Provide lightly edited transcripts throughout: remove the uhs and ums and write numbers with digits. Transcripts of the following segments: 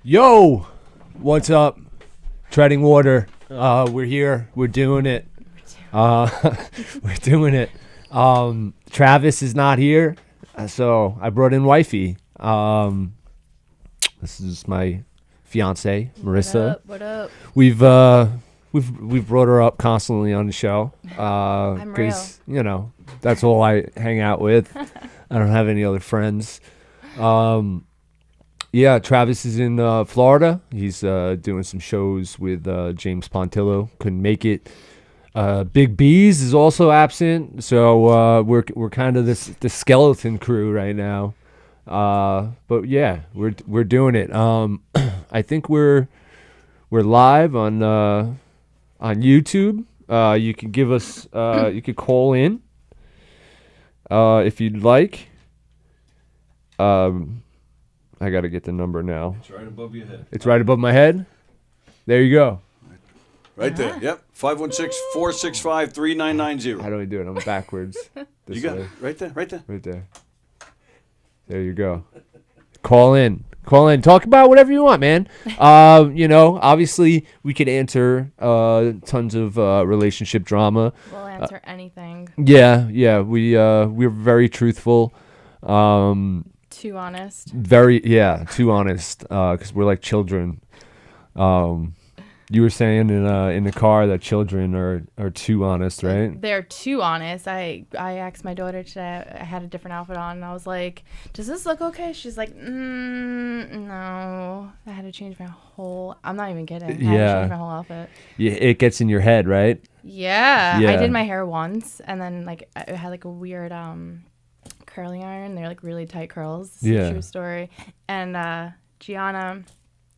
Yo, what's up? Treading water. We're here. We're doing it. We're doing it. Travis is not here, so I brought in wifey. This is my fiance, Marissa. What up? We've brought her up constantly on the show. I'm real. You know, that's all I hang out with. I don't have any other friends. Yeah, Travis is in Florida. He's doing some shows with James Pontillo. Couldn't make it. Big B's is also absent, so we're kind of the skeleton crew right now. But yeah, we're doing it. I think we're live on YouTube. You can give us you could call in if you'd like. I got to get the number now. It's right above your head. It's right above my head? There you go. Right there. Yep. 516-465-3990. How do I do it? I'm backwards. You got it. Right there. Right there. There you go. Call in. Talk about whatever you want, man. Obviously we could answer tons of relationship drama. We'll answer anything. Yeah. We're very truthful. Too honest. Too honest. Because we're like children. You were saying in the car that children are too honest, right? They're too honest. I asked my daughter today. I had a different outfit on, and I was like, "Does this look okay?" She's like, "No." I had to change my whole. I'm not even kidding. I had to change my whole outfit. Yeah, it gets in your head, right? Yeah. I did my hair once, and then like I had like a weird curling iron. They're like really tight curls. It's a true story. And Gianna,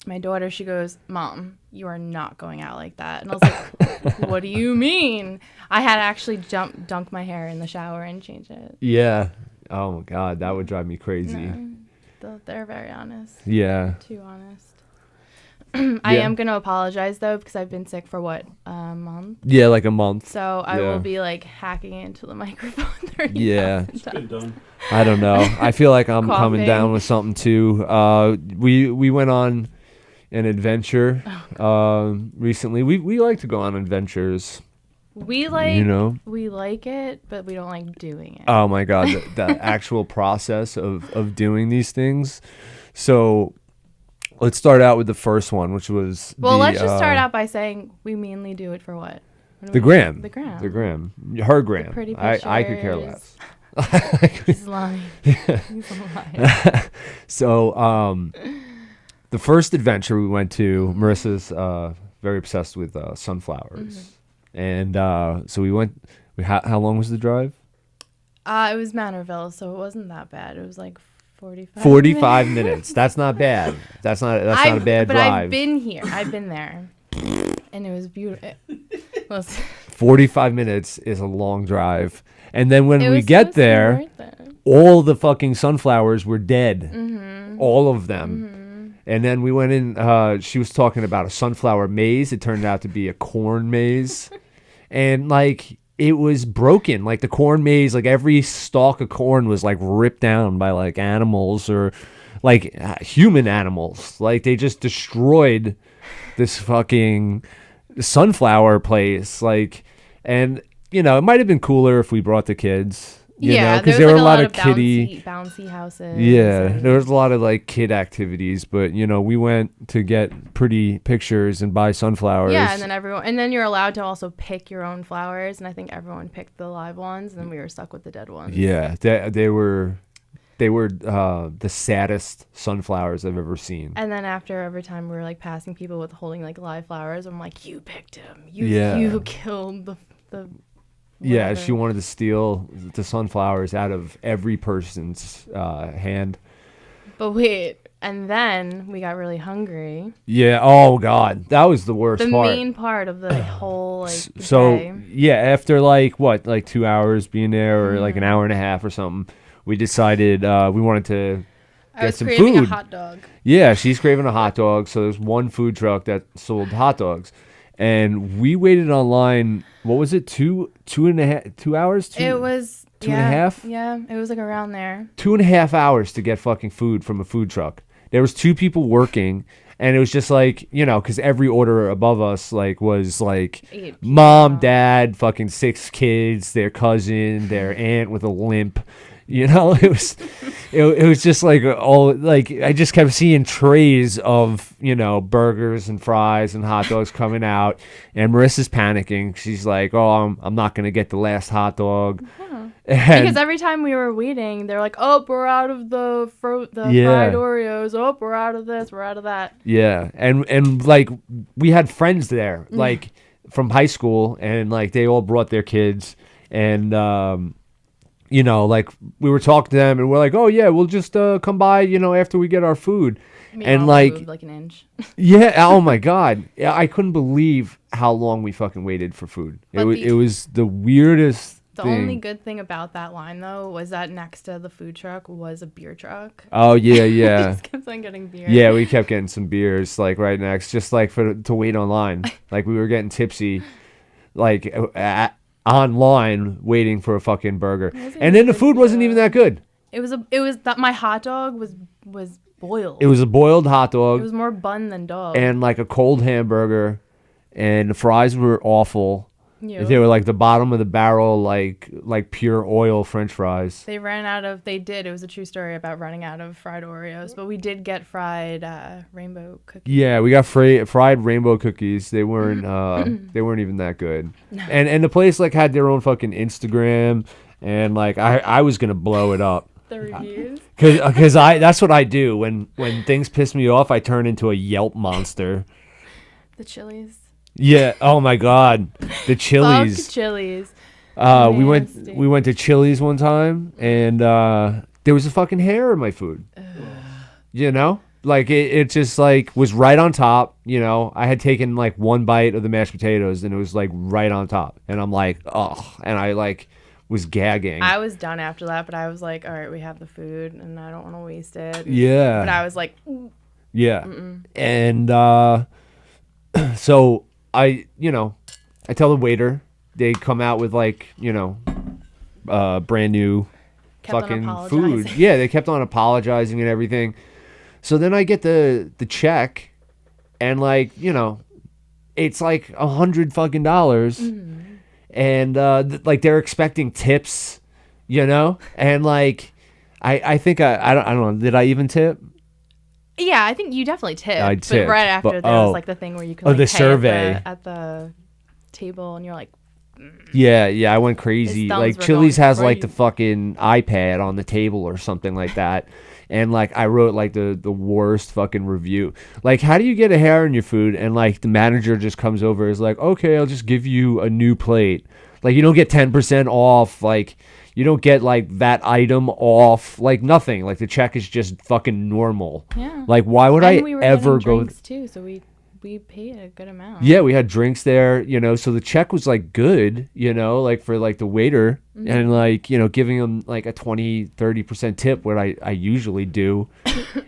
my daughter, she goes, "Mom, you are not going out like that." And I was like, "What do you mean?" I had to actually dunk my hair in the shower and change it. Yeah. Oh my God, that would drive me crazy. No, they're very honest. Yeah. Too honest. I am going to apologize, though, because I've been sick for, a month? Yeah, like a month. So I will be, like, hacking into the microphone 30 It's been done. I don't know. I feel like I'm coming down with something, too. We went on an adventure recently. We like to go on adventures. We like it, but we don't like doing it. Oh, my God. The actual process of doing these things. So let's start out with the first one, which was let's just start out by saying we mainly do it for what? The gram. The gram. The gram. Her gram. The pretty I could care less. He's lying. He's lying. So, the first adventure we went to, Marissa's very obsessed with sunflowers. And so we went. How long was the drive? It was Manorville, so it wasn't that bad. It was like 45 minutes. That's not bad. That's not a bad drive. But I've been here. I've been there. And it was beautiful. 45 minutes is a long drive. And then when we get there, worth it. all the fucking sunflowers were dead. Mm-hmm. All of them. Mm-hmm. And then we went in, she was talking about a sunflower maze. It turned out to be a corn maze. And like, it was broken. Like the corn maze, like every stalk of corn was like ripped down by like animals or like human animals. Like they just destroyed this fucking sunflower place. Like, and you know, it might have been cooler if we brought the kids. You know, because there were a lot of bouncy houses. Yeah, there was a lot of like kid activities, but you know, we went to get pretty pictures and buy sunflowers. Yeah, and then you're allowed to also pick your own flowers, and I think everyone picked the live ones, and then we were stuck with the dead ones. Yeah, they were the saddest sunflowers I've ever seen. And then every time we were like passing people with holding like live flowers, I'm like, you picked him. You killed the Yeah, she wanted to steal the sunflowers out of every person's hand. But wait, and then we got really hungry. Yeah, oh God, that was the worst part. The main part of the whole day. Yeah, after like 2 hours being there or like an hour and a half or something, we decided we wanted to get some food. I was craving a hot dog. Yeah, she's craving a hot dog, so there's one food truck that sold hot dogs. And we waited online. What was it? 2 hours? It was two and a half. Yeah, it was like around there. 2.5 hours to get fucking food from a food truck. There was 2 people working, And it was just like, you know, because every order above us like was like mom, dad, fucking 6 kids, their cousin, their aunt with a limp. You know, it was just like all like I just kept seeing trays of, you know, burgers and fries and hot dogs coming out, and Marissa's panicking. She's like, "Oh, I'm not gonna get the last hot dog." Because every time we were waiting, they're like, "Oh, we're out of the fried Oreos. Oh, we're out of this. We're out of that." Yeah, and like we had friends there, like from high school, and like they all brought their kids, and you know, like we were talking to them, and we're like, "Oh yeah, we'll just come by, you know, after we get our food." And like an inch. Yeah. Oh my God. Yeah, I couldn't believe how long we fucking waited for food. It was the weirdest. The only good thing about that line, though, was that next to the food truck was a beer truck. Oh, yeah, yeah. We just kept on getting beer. Yeah, we kept getting some beers, like, right next, just, like, to wait online. Like, we were getting tipsy, like, online, waiting for a fucking burger. And then the food wasn't even that good. It was that my hot dog was boiled. It was a boiled hot dog. It was more bun than dog. And, like, a cold hamburger. And the fries were awful. Yeah. They were like the bottom of the barrel, like pure oil French fries. They ran out of. They did. It was a true story about running out of fried Oreos, but we did get fried rainbow cookies. Yeah, we got fried rainbow cookies. They weren't even that good. No. And the place like had their own fucking Instagram, and like I was gonna blow it up. The reviews. Because that's what I do when things piss me off. I turn into a Yelp monster. The Chili's. Yeah. Oh my God. The Chili's. Fuck Chili's. We went to Chili's one time, and there was a fucking hair in my food. You know, like it just like was right on top. You know, I had taken like one bite of the mashed potatoes, and it was like right on top, and I'm like, oh, and I like was gagging. I was done after that, but I was like, all right, we have the food, and I don't want to waste it. Yeah. But I was like, yeah, and so. I tell the waiter, they come out with like, you know, brand new fucking food. Yeah, they kept on apologizing and everything. So then I get the check, and like, you know, it's like $100 fucking dollars, and like they're expecting tips, you know, and like I think I don't know, did I even tip? Yeah, I think you definitely tipped. I tipped, but right after there was like the thing where you could like the pay survey at the table, and you're like, yeah, I went crazy. Like Chili's has like the fucking iPad on the table or something like that, and like I wrote like the worst fucking review. Like, how do you get a hair in your food? And like the manager just comes over and is like, okay, I'll just give you a new plate. Like, you don't get 10% off. Like, you don't get like that item off. Like, nothing. Like, the check is just fucking normal. Yeah. Like, why would we were ever getting go? Drinks too, so we paid a good amount. Yeah, we had drinks there, you know, so the check was like good, you know, like for like the waiter, and like, you know, giving him like a 20-30% tip, what I usually do.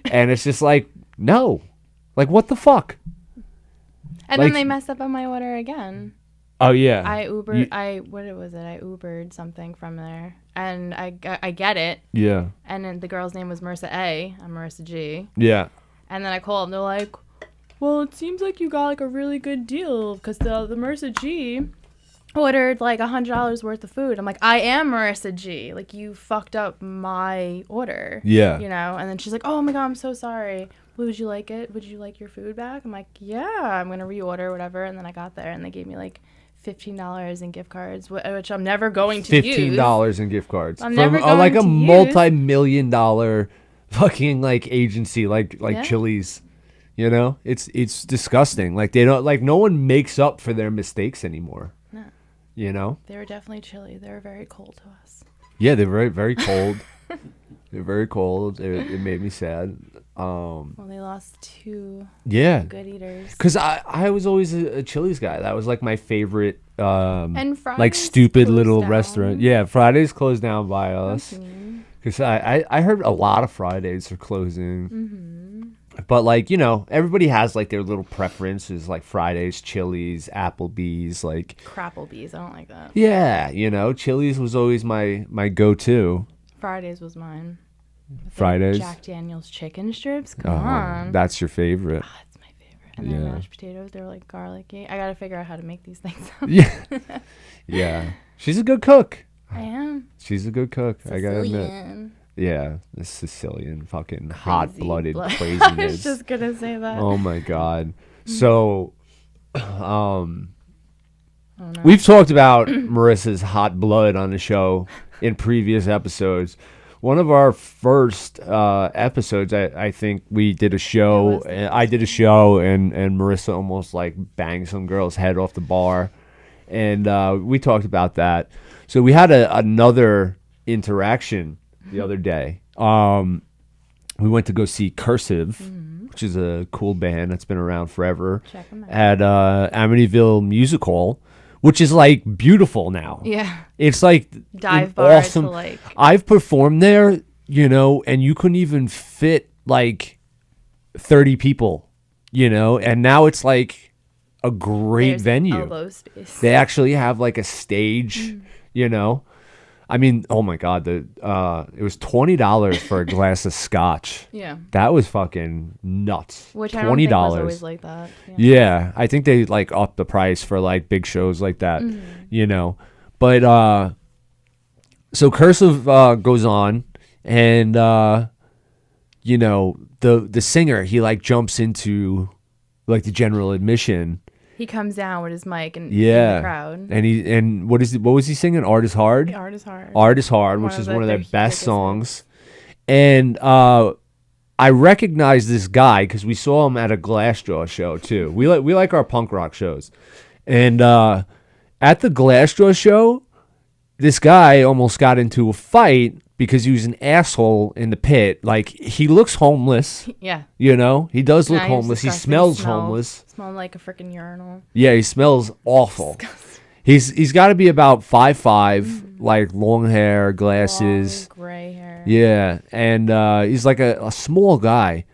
And it's just like, no, like, what the fuck? And like, then they messed up on my order again. Oh yeah. I Ubered. What was it? I Ubered something from there, and I get it. Yeah. And then the girl's name was Marissa A. I'm Marissa G. Yeah. And then I called, and they're like, well, it seems like you got like a really good deal because the Marissa G ordered like $100 worth of food. I'm like, I am Marissa G. Like, you fucked up my order. Yeah. You know. And then she's like, oh my God, I'm so sorry. Would you like it? Would you like your food back? I'm like, yeah, I'm gonna reorder whatever. And then I got there, and they gave me like $15 in gift cards, which I'm never going to use. $15 in gift cards. I'm never going like to a multi-million-dollar fucking like agency like Chili's. You know, it's disgusting. Like, they don't, like, no one makes up for their mistakes anymore. No. You know? They were definitely chilly. They were very cold to us. Yeah, they're very, very cold. They're very cold. It made me sad. Well, they lost 2 good eaters. Because I was always a Chili's guy. That was like my favorite and Fridays like stupid little down. restaurant. Yeah, Fridays closed down by us. Because I heard a lot of Fridays are closing. But like, you know, everybody has like their little preferences, like Fridays, Chili's, Applebee's, like Crapplebee's. I don't like that. Yeah, you know, Chili's was always my go-to. Fridays was mine. Fridays. Jack Daniel's chicken strips. Come on. That's your favorite. Oh, it's my and then mashed potatoes. They were like garlicky. I gotta figure out how to make these things. Yeah, yeah. She's a good cook. I am. She's a good cook. Sicilian. I gotta admit. Yeah, the Sicilian fucking Crazy hot-blooded blood. craziness. I was just gonna say that. Oh my god. So, Oh, no. we've talked about Marissa's hot blood on the show in previous episodes. One of our first episodes, I think we did a show. I did a show, and Marissa almost like banged some girl's head off the bar, and we talked about that. So we had another interaction the other day. We went to go see Cursive, which is a cool band that's been around forever, Check 'em out. at Amityville Music Hall, which is like beautiful now. Yeah. It's like Dive bar awesome. to like. I've performed there, and you couldn't even fit like 30 people, and now it's like a great There's venue. elbow space. They actually have like a stage, I mean, oh my God, it was $20 for a glass of scotch. Yeah. That was fucking nuts. Which $20. I don't think was always like that. Yeah, I think they like upped the price for like big shows like that, But so Cursive goes on, and the singer, he like jumps into like the general admission. He comes down with his mic and in Yeah, the crowd. and what was he singing? Art is hard. Art is hard. Art is hard, which is one of their best songs. And I recognize this guy because we saw him at a Glassjaw show too. We like our punk rock shows, and at the Glassjaw show, this guy almost got into a fight because he was an asshole in the pit. Like, he looks homeless. Yeah. He does look Nah, homeless. He disgusting. smells homeless. Smells like a freaking urinal. Yeah, he smells awful. He's got to be about 5'5", like long hair, glasses. Long gray hair. Yeah, and he's like a small guy,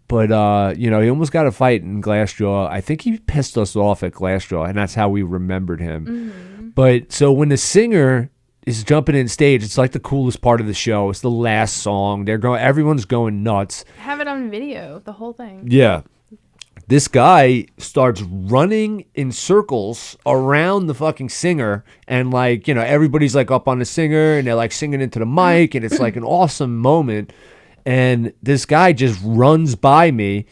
but he almost got a fight in Glassjaw. I think he pissed us off at Glassjaw, and that's how we remembered him. But so when the singer is jumping in stage, it's like the coolest part of the show. It's the last song. Everyone's going nuts. Have it on video, the whole thing. Yeah. This guy starts running in circles around the fucking singer, and like, everybody's like up on the singer, and they're like singing into the mic, and it's like an awesome moment. And this guy just runs by me,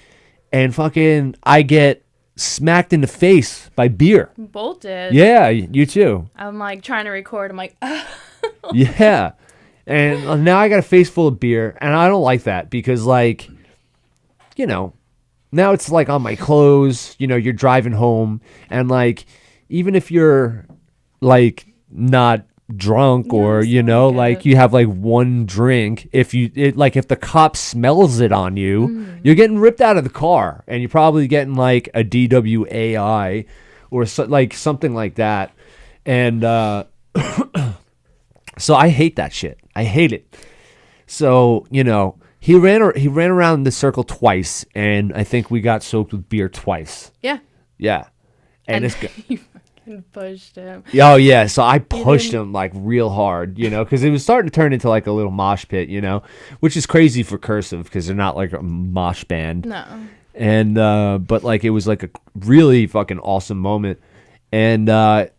and fucking I get smacked in the face by beer. Both did. Yeah, you too. I'm like trying to record. I'm like, Yeah. And now I got a face full of beer, and I don't like that because, like, now it's like on my clothes, you're driving home, and like, even if you're like not drunk or, like you have like one drink, if the cop smells it on you, you're getting ripped out of the car, and you're probably getting like a DWAI or like something like that. And so I hate that shit. I hate it. So, he ran around the circle twice, and I think we got soaked with beer twice. yeah. Yeah. And this guy, You fucking pushed him. oh yeah, so I pushed him like real hard, because it was starting to turn into like a little mosh pit, which is crazy for Cursive because they're not like a mosh band. No. And but like it was like a really fucking awesome moment, and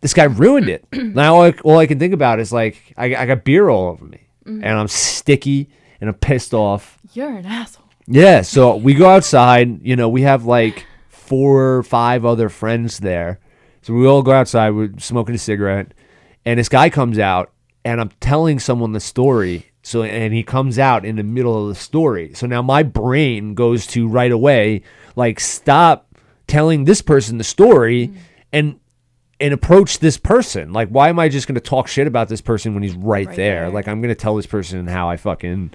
this guy ruined it. Now all I can think about is like I got beer all over me, and I'm sticky and I'm pissed off. You're an asshole. Yeah, so we go outside. We have like 4 or 5 other friends there. So we all go outside, we're smoking a cigarette, and this guy comes out, and I'm telling someone the story. So, and he comes out in the middle of the story. So now my brain goes to right away, like, stop telling this person the story and approach this person. Like, why am I just going to talk shit about this person when he's right there? Like, I'm going to tell this person how I fucking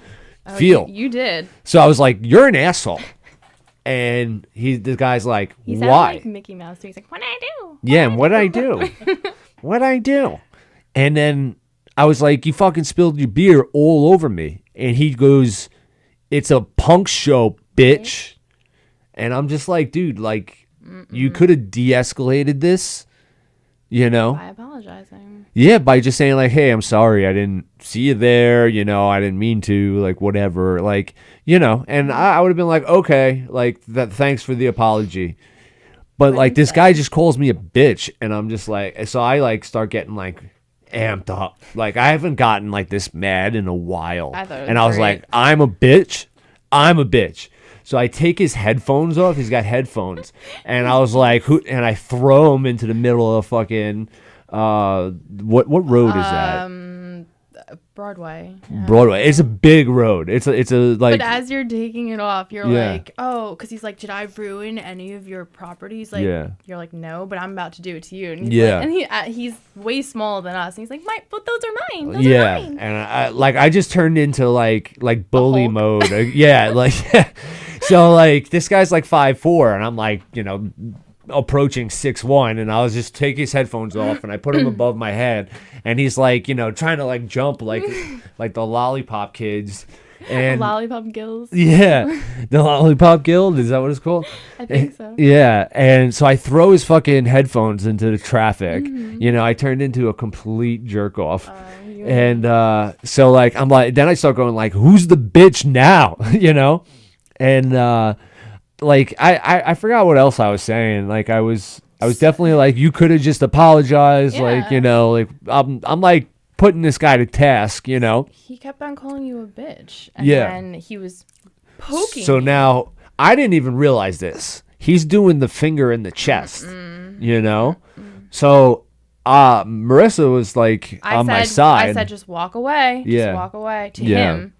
feel. You did. So I was like, you're an asshole. And the guy's like, He's why? like Mickey Mouse. So he's like, what'd I do? Yeah, and what'd I do? What'd I do? And then I was like, you fucking spilled your beer all over me. And he goes, it's a punk show, bitch. And I'm just like, dude, like, you could have de-escalated this, By apologizing. Yeah, by just saying like, hey, I'm sorry, I didn't see you there, I didn't mean to, like, whatever, like, and I would have been like, okay, like, thanks for the apology. But like this guy just calls me a bitch, and I'm just like, so I like start getting like amped up. Like I haven't gotten like this mad in a while. And I was like, I'm a bitch. So I take his headphones off. He's got headphones, and I was like, "Who?" And I throw him into the middle of fucking what road is that? Broadway. Yeah. Broadway. It's a big road. It's a like. But as you're taking it off, you're like, oh, because he's like, did I ruin any of your properties? Like, you're like, no, but I'm about to do it to you. And he's like, and he's way smaller than us. And he's like, but those are mine. Those are mine. And I just turned into like bully mode. Like. So like this guy's like 5'4", and I'm like, approaching 6'1", and I was just take his headphones off and I put him above my head, and he's like, trying to like jump like the lollipop kids. And Lollipop Guilds. Yeah. The Lollipop Guild, is that what it's called? I think so. Yeah. And so I throw his fucking headphones into the traffic. I turned into a complete jerk off. And so like I'm like, then I start going like, who's the bitch now? And like I forgot what else I was saying. Like I was definitely like, you could have just apologized. Like like I'm like putting this guy to task. He kept on calling you a bitch, and then he was poking. So now I didn't even realize this. He's doing the finger in the chest. So Marissa was like my side. I said just walk away. Just walk away to him.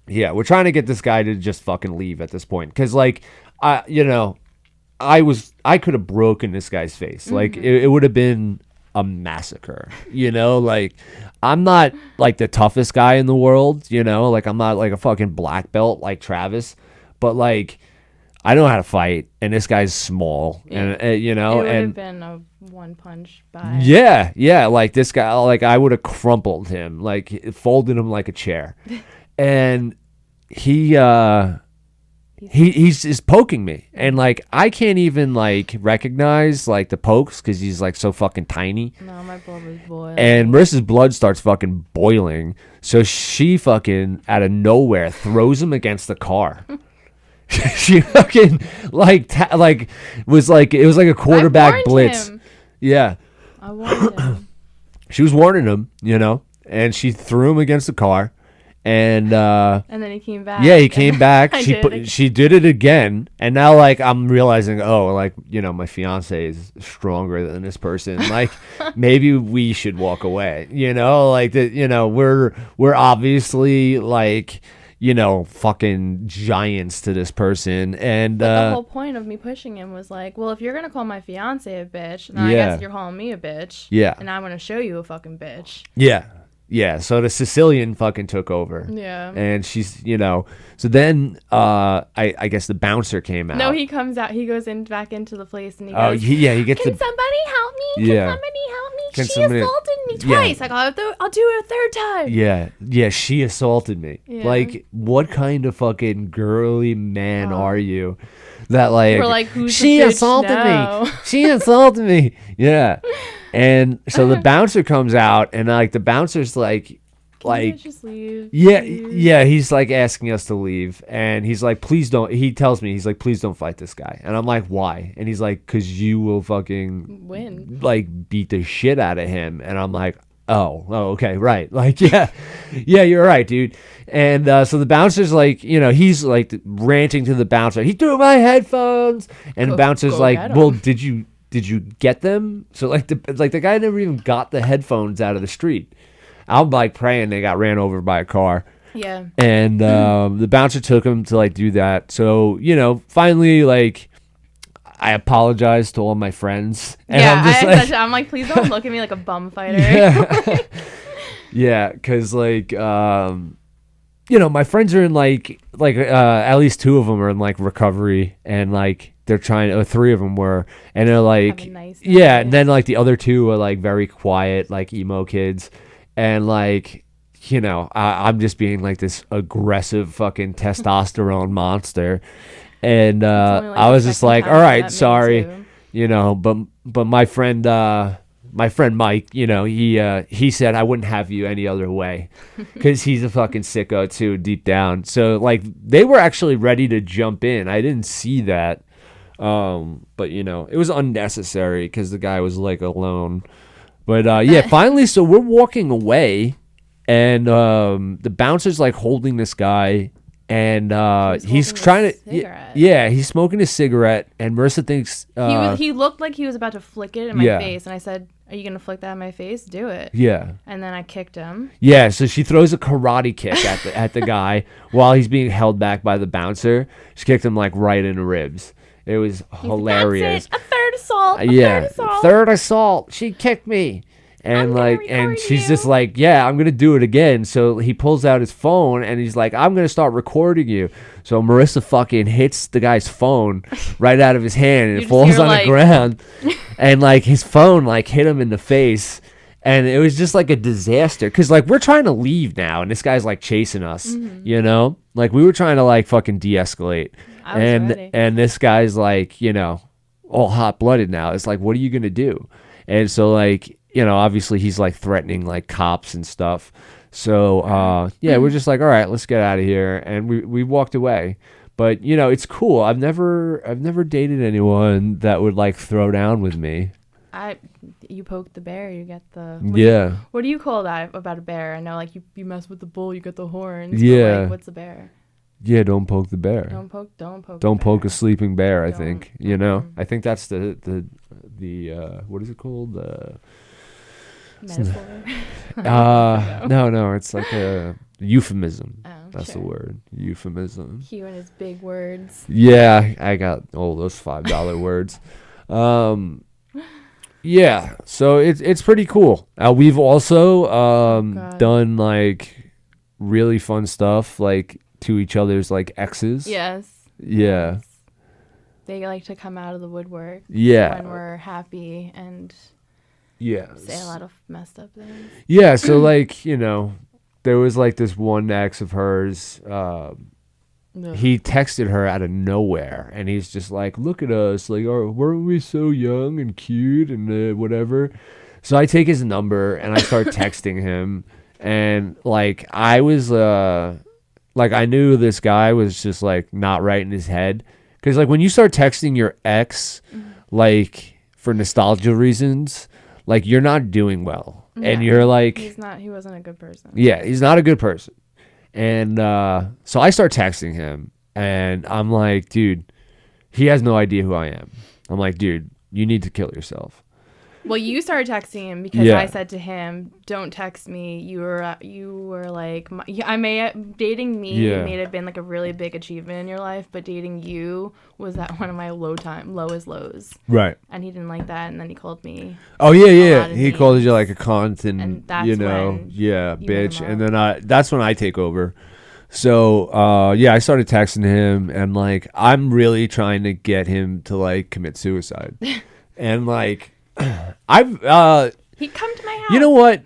Yeah, we're trying to get this guy to just fucking leave at this point, because like I could have broken this guy's face. Like it would have been a massacre. Like I'm not like the toughest guy in the world. Like I'm not like a fucking black belt like Travis, but like I know how to fight, and this guy's small, and it would have been a one punch by. Yeah, like this guy, like I would have crumpled him, like folded him like a chair. And he's just poking me, and like I can't even like recognize like the pokes because he's like so fucking tiny. No, my blood was boiling. And Marissa's blood starts fucking boiling, so she fucking out of nowhere throws him against the car. She fucking was like, it was like a quarterback blitz. Him. Yeah, I warned him. She was warning him, and she threw him against the car. And then he came back. Yeah, he came back. She did it again, and now like I'm realizing, my fiance is stronger than this person. Like maybe we should walk away. Like that. We're obviously like fucking giants to this person, and the whole point of me pushing him was like, well, if you're gonna call my fiance a bitch, then I guess you're calling me a bitch. Yeah, and I'm gonna show you a fucking bitch. Yeah, so the Sicilian fucking took over. Yeah. And she's, so then I guess the bouncer came out. No, he comes out. He goes back into the place, and he goes, he gets Can somebody help me? Can somebody help me? She assaulted me twice. Like, I'll do it a third time. Yeah, she assaulted me. Yeah. Like, what kind of fucking girly man are you? That like, we're like, who's she the bitch assaulted now? me. She assaulted me. Yeah. And so the bouncer comes out, and like the bouncer's like just leave, yeah, he's like asking us to leave, and he's like, please don't. He tells me, he's like, please don't fight this guy, and I'm like, why? And he's like, because you will fucking win, like beat the shit out of him, and I'm like, oh, okay, right, like yeah, you're right, dude. And so the bouncer's like, he's like ranting to the bouncer, he threw my headphones, and the bouncer's like, well, did you get them? So like the guy never even got the headphones out of the street. I'm like praying they got ran over by a car. Yeah. And the bouncer took him to like do that. So, finally like I apologized to all my friends. And I'm like, please don't look at me like a bum fighter. Yeah. Yeah, cuz like my friends are in like at least two of them are in like recovery, and like they're trying, three of them were, and they're like, and then like the other two are like very quiet, like emo kids, and like, I'm just being like this aggressive fucking testosterone monster, and I was just like, all right, sorry, but my friend Mike, he said I wouldn't have you any other way, because he's a fucking sicko too, deep down. So like they were actually ready to jump in. I didn't see that. But it was unnecessary because the guy was like alone. But finally, so we're walking away, and the bouncer's like holding this guy, and he's trying to he's smoking a cigarette, and Marissa thinks he looked like he was about to flick it in my face, and I said, "Are you gonna flick that in my face? Do it." Yeah. And then I kicked him. Yeah, so she throws a karate kick at the guy while he's being held back by the bouncer. She kicked him like right in the ribs. It was hilarious. That's it. A third assault. Third assault. She kicked me. And she's just like, yeah, I'm going to do it again. So he pulls out his phone and he's like, I'm going to start recording you. So Marissa fucking hits the guy's phone right out of his hand and it falls on the ground. And like his phone like hit him in the face. And it was just like a disaster. Cause like we're trying to leave now and this guy's like chasing us, like we were trying to like fucking de-escalate. And this guy's like, all hot blooded now. It's like, what are you going to do? And so like, obviously he's like threatening like cops and stuff. So, we're just like, all right, let's get out of here. And we walked away, but it's cool. I've never dated anyone that would like throw down with me. You poke the bear, you get the... What do you call that about a bear? I know like you mess with the bull, you get the horns. Yeah. Like, what's a bear? Yeah, don't poke the bear. Don't poke a sleeping bear, I think. I think that's the what is it called? Metaphor? No, it's like a euphemism. Oh, that's the word. Euphemism. Hugh and his big words. Yeah, I got all those $5 words. Yeah, so it's pretty cool. We've also done like really fun stuff like to each other's like exes. Yes. Yeah. Yes. They like to come out of the woodwork. Yeah. When we're happy and say a lot of messed up things. Yeah, so like, there was like this one ex of hers, he texted her out of nowhere and he's just like, look at us, like, weren't we so young and cute and whatever. So I take his number and I start texting him and like I was like I knew this guy was just like not right in his head because like when you start texting your ex like for nostalgia reasons, like you're not doing well and you're like he wasn't a good person. Yeah, he's not a good person. And so I start texting him and I'm like, dude, he has no idea who I am. I'm like, dude, you need to kill yourself. Well, you started texting him because I said to him, "Don't text me." You were like, dating me may have been like a really big achievement in your life, but dating you was at one of my lowest lows. Right. And he didn't like that, and then he called me. Oh yeah. He called you like a cunt and that's bitch, and then that's when I take over. So I started texting him, and like I'm really trying to get him to like commit suicide, and like. He'd come to my house. You know what?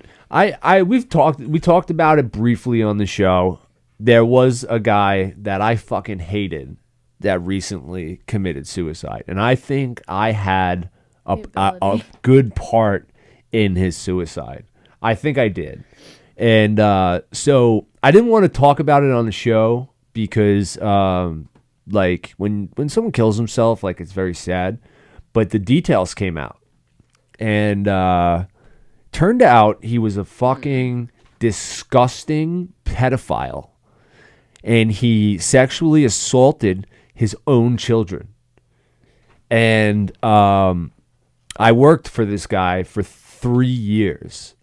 We talked about it briefly on the show. There was a guy that I fucking hated that recently committed suicide, and I think I had a good part in his suicide. I think I did, and so I didn't want to talk about it on the show because like when someone kills himself, like it's very sad, but the details came out. And turned out he was a fucking disgusting pedophile. And he sexually assaulted his own children. And I worked for this guy for 3 years.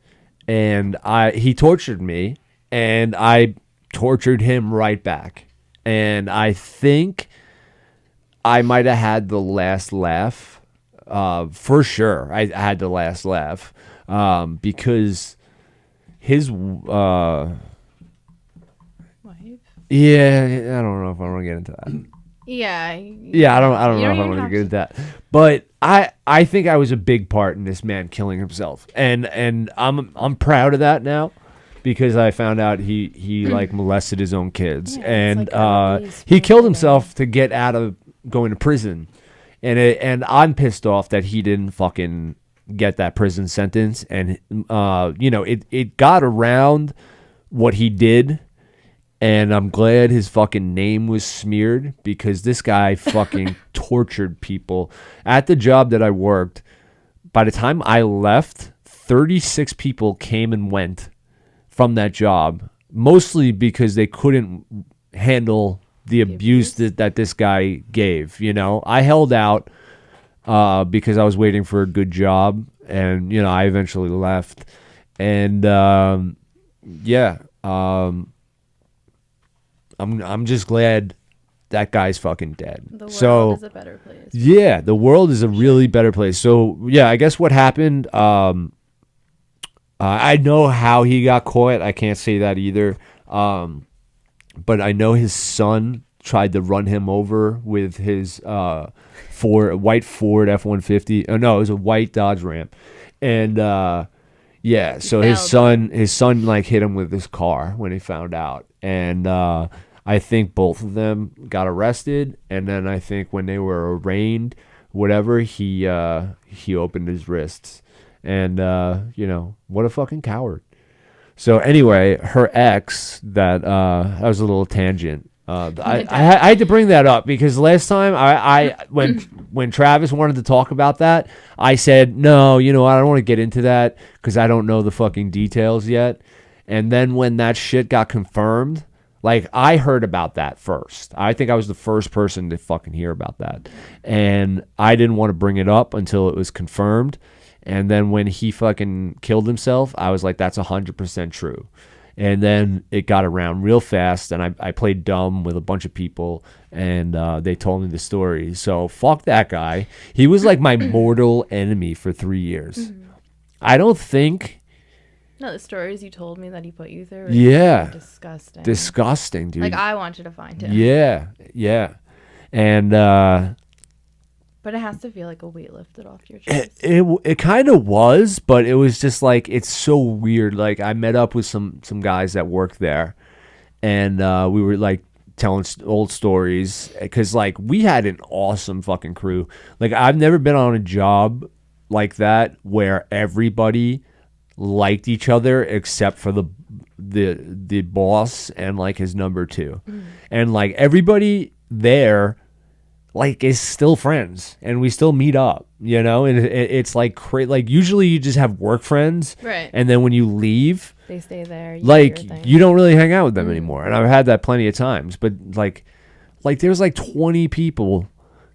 And he tortured me. And I tortured him right back. And I think I might have had the last laugh. For sure, I had the last laugh because his wife. Yeah, I don't know if I want to get into that. Yeah, I don't know if I want to get into that. But I think I was a big part in this man killing himself, and I'm proud of that now. Because I found out he like molested his own kids, and he killed himself to get out of going to prison. And I'm pissed off that he didn't fucking get that prison sentence. And, it got around what he did. And I'm glad his fucking name was smeared because this guy fucking tortured people. At the job that I worked, by the time I left, 36 people came and went from that job, mostly because they couldn't handle the abuse that this guy gave. You know, I held out because I was waiting for a good job, and, you know, I eventually left. And, I'm just glad that guy's fucking dead. The world is a better place. Yeah, the world is a really better place. So, yeah, I guess what happened, I know how he got caught. I can't say that either. But I know his son tried to run him over with his white Ford F-150. Oh, no, it was a white Dodge Ram. And, yeah, so his son like hit him with his car when he found out. And I think both of them got arrested, and then I think when they were arraigned, whatever, he opened his wrists. And you know, what a fucking coward. So anyway, her ex, that was a little tangent. I had to bring that up because last time when Travis wanted to talk about that, I said, no, you know, I don't want to get into that because I don't know the fucking details yet. And then when that shit got confirmed, like, I heard about that first. I think I was the first person to fucking hear about that. And I didn't want to bring it up until it was confirmed. And then when he fucking killed himself, I was like, that's 100% true. And then it got around real fast, and I played dumb with a bunch of people, and they told me the story. So fuck that guy. He was like my mortal enemy for 3 years. Mm-hmm. I don't think... No, the stories you told me that he put you through were disgusting. Disgusting, dude. Like, I want you to find him. Yeah. And... But it has to feel like a weight lifted off your chest. It kind of was, but it was just like, it's so weird. Like, I met up with some guys that worked there, and we were like telling old stories because like we had an awesome fucking crew. Like, I've never been on a job like that where everybody liked each other except for the boss and like his number two. And like everybody there like is still friends, and we still meet up, you know. And it's like like usually you just have work friends, right? And then when you leave, they stay there. Like, you don't really hang out with them anymore. And I've had that plenty of times. But like there's like 20 people.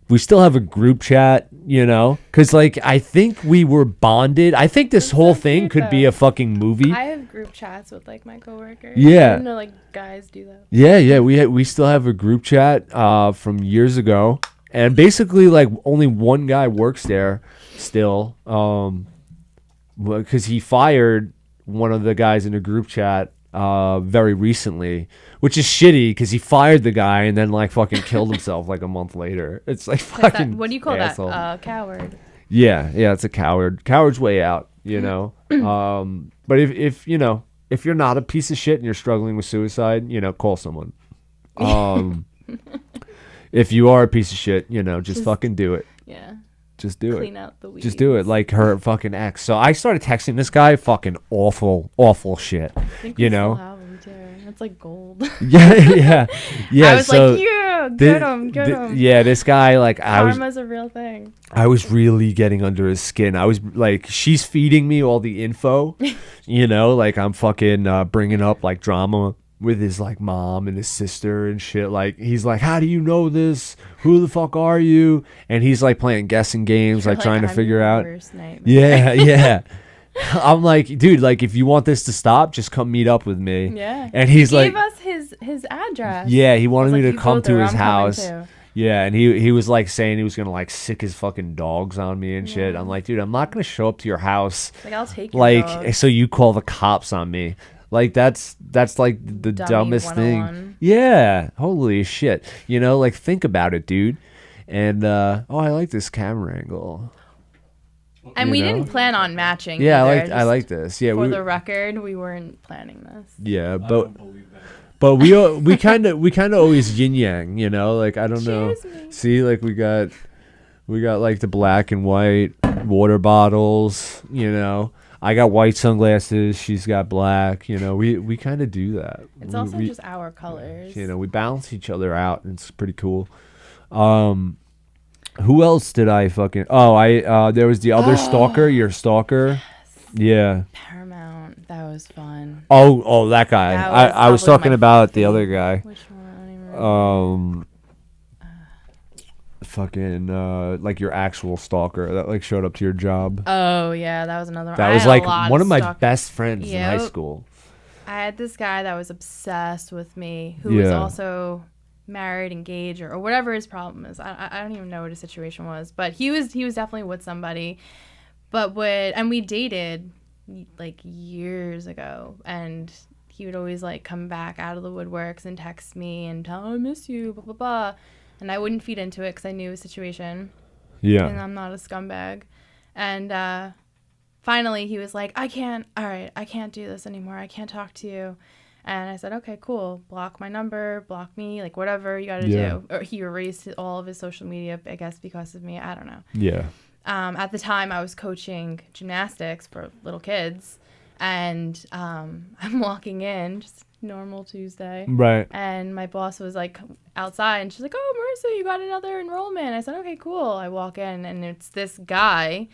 We still have a group chat, you know, because like I think we were bonded. I think this whole thing could be a fucking movie. I have group chats with like my coworkers. Yeah, I didn't know like guys do that. Yeah. We still have a group chat from years ago, and basically like only one guy works there still, because he fired one of the guys in the group chat very recently, which is shitty because he fired the guy and then like fucking killed himself like a month later. It's like fucking what do you call asshole. that? Coward. Yeah, it's a coward. Coward's way out, you know. But if you know, if you're not a piece of shit and you're struggling with suicide, you know, call someone. If you are a piece of shit, you know, just fucking do it. Yeah. Just do it. Clean out the weeds. Just do it, like her fucking ex. So I started texting this guy fucking awful shit. I think you know. That's like gold. yeah. I was like, yeah, get him. Yeah, this guy, like, karma's a real thing. I was really getting under his skin. I was like, she's feeding me all the info, you know, like I'm fucking bringing up like drama with his like mom and his sister and shit. Like, he's like, how do you know this? Who the fuck are you? And he's like playing guessing games, like trying to figure out. Yeah. I'm like, dude, like if you want this to stop, just come meet up with me. Yeah. And he gave us his address. Yeah, he wanted me to come to his house. Yeah, and he was like saying he was gonna like sick his fucking dogs on me and shit. I'm like, dude, I'm not gonna show up to your house. Like, I'll take your dog. So you call the cops on me. Like that's like the dumbest thing. Yeah, holy shit. You know, like think about it, dude. And I like this camera angle. And we didn't plan on matching. Yeah, I like this. Yeah, for the record, we weren't planning this. Yeah, but we kind of always yin yang, you know. Like I don't know. See, like we got like the black and white water bottles, you know. I got white sunglasses. She's got black. You know, we kind of do that. It's also just our colors. You know, we balance each other out, and it's pretty cool. Who else did I fucking? Oh, there was the other stalker. Your stalker. Yes. Yeah. Paramount. That was fun. Oh, that guy. I was talking about the other guy. Which one? I don't even remember. Fucking like your actual stalker that like showed up to your job. Oh yeah, that was another one. That was like one of my best friends in high school. I had this guy that was obsessed with me, who was also married, engaged, or whatever his problem is. I don't even know what his situation was, but he was definitely with somebody. But we dated like years ago, and he would always like come back out of the woodworks and text me and tell, I miss you, blah blah blah, and I wouldn't feed into it because I knew his situation. Yeah, and I'm not a scumbag. And finally, he was like, I can't do this anymore. I can't talk to you. And I said, okay, cool. Block my number, block me, like whatever you got to do. Or he erased all of his social media, I guess, because of me. I don't know. Yeah. At the time, I was coaching gymnastics for little kids. And I'm walking in, just normal Tuesday. Right. And my boss was like outside, and she's like, oh, Marissa, you got another enrollment. I said, okay, cool. I walk in, and it's this guy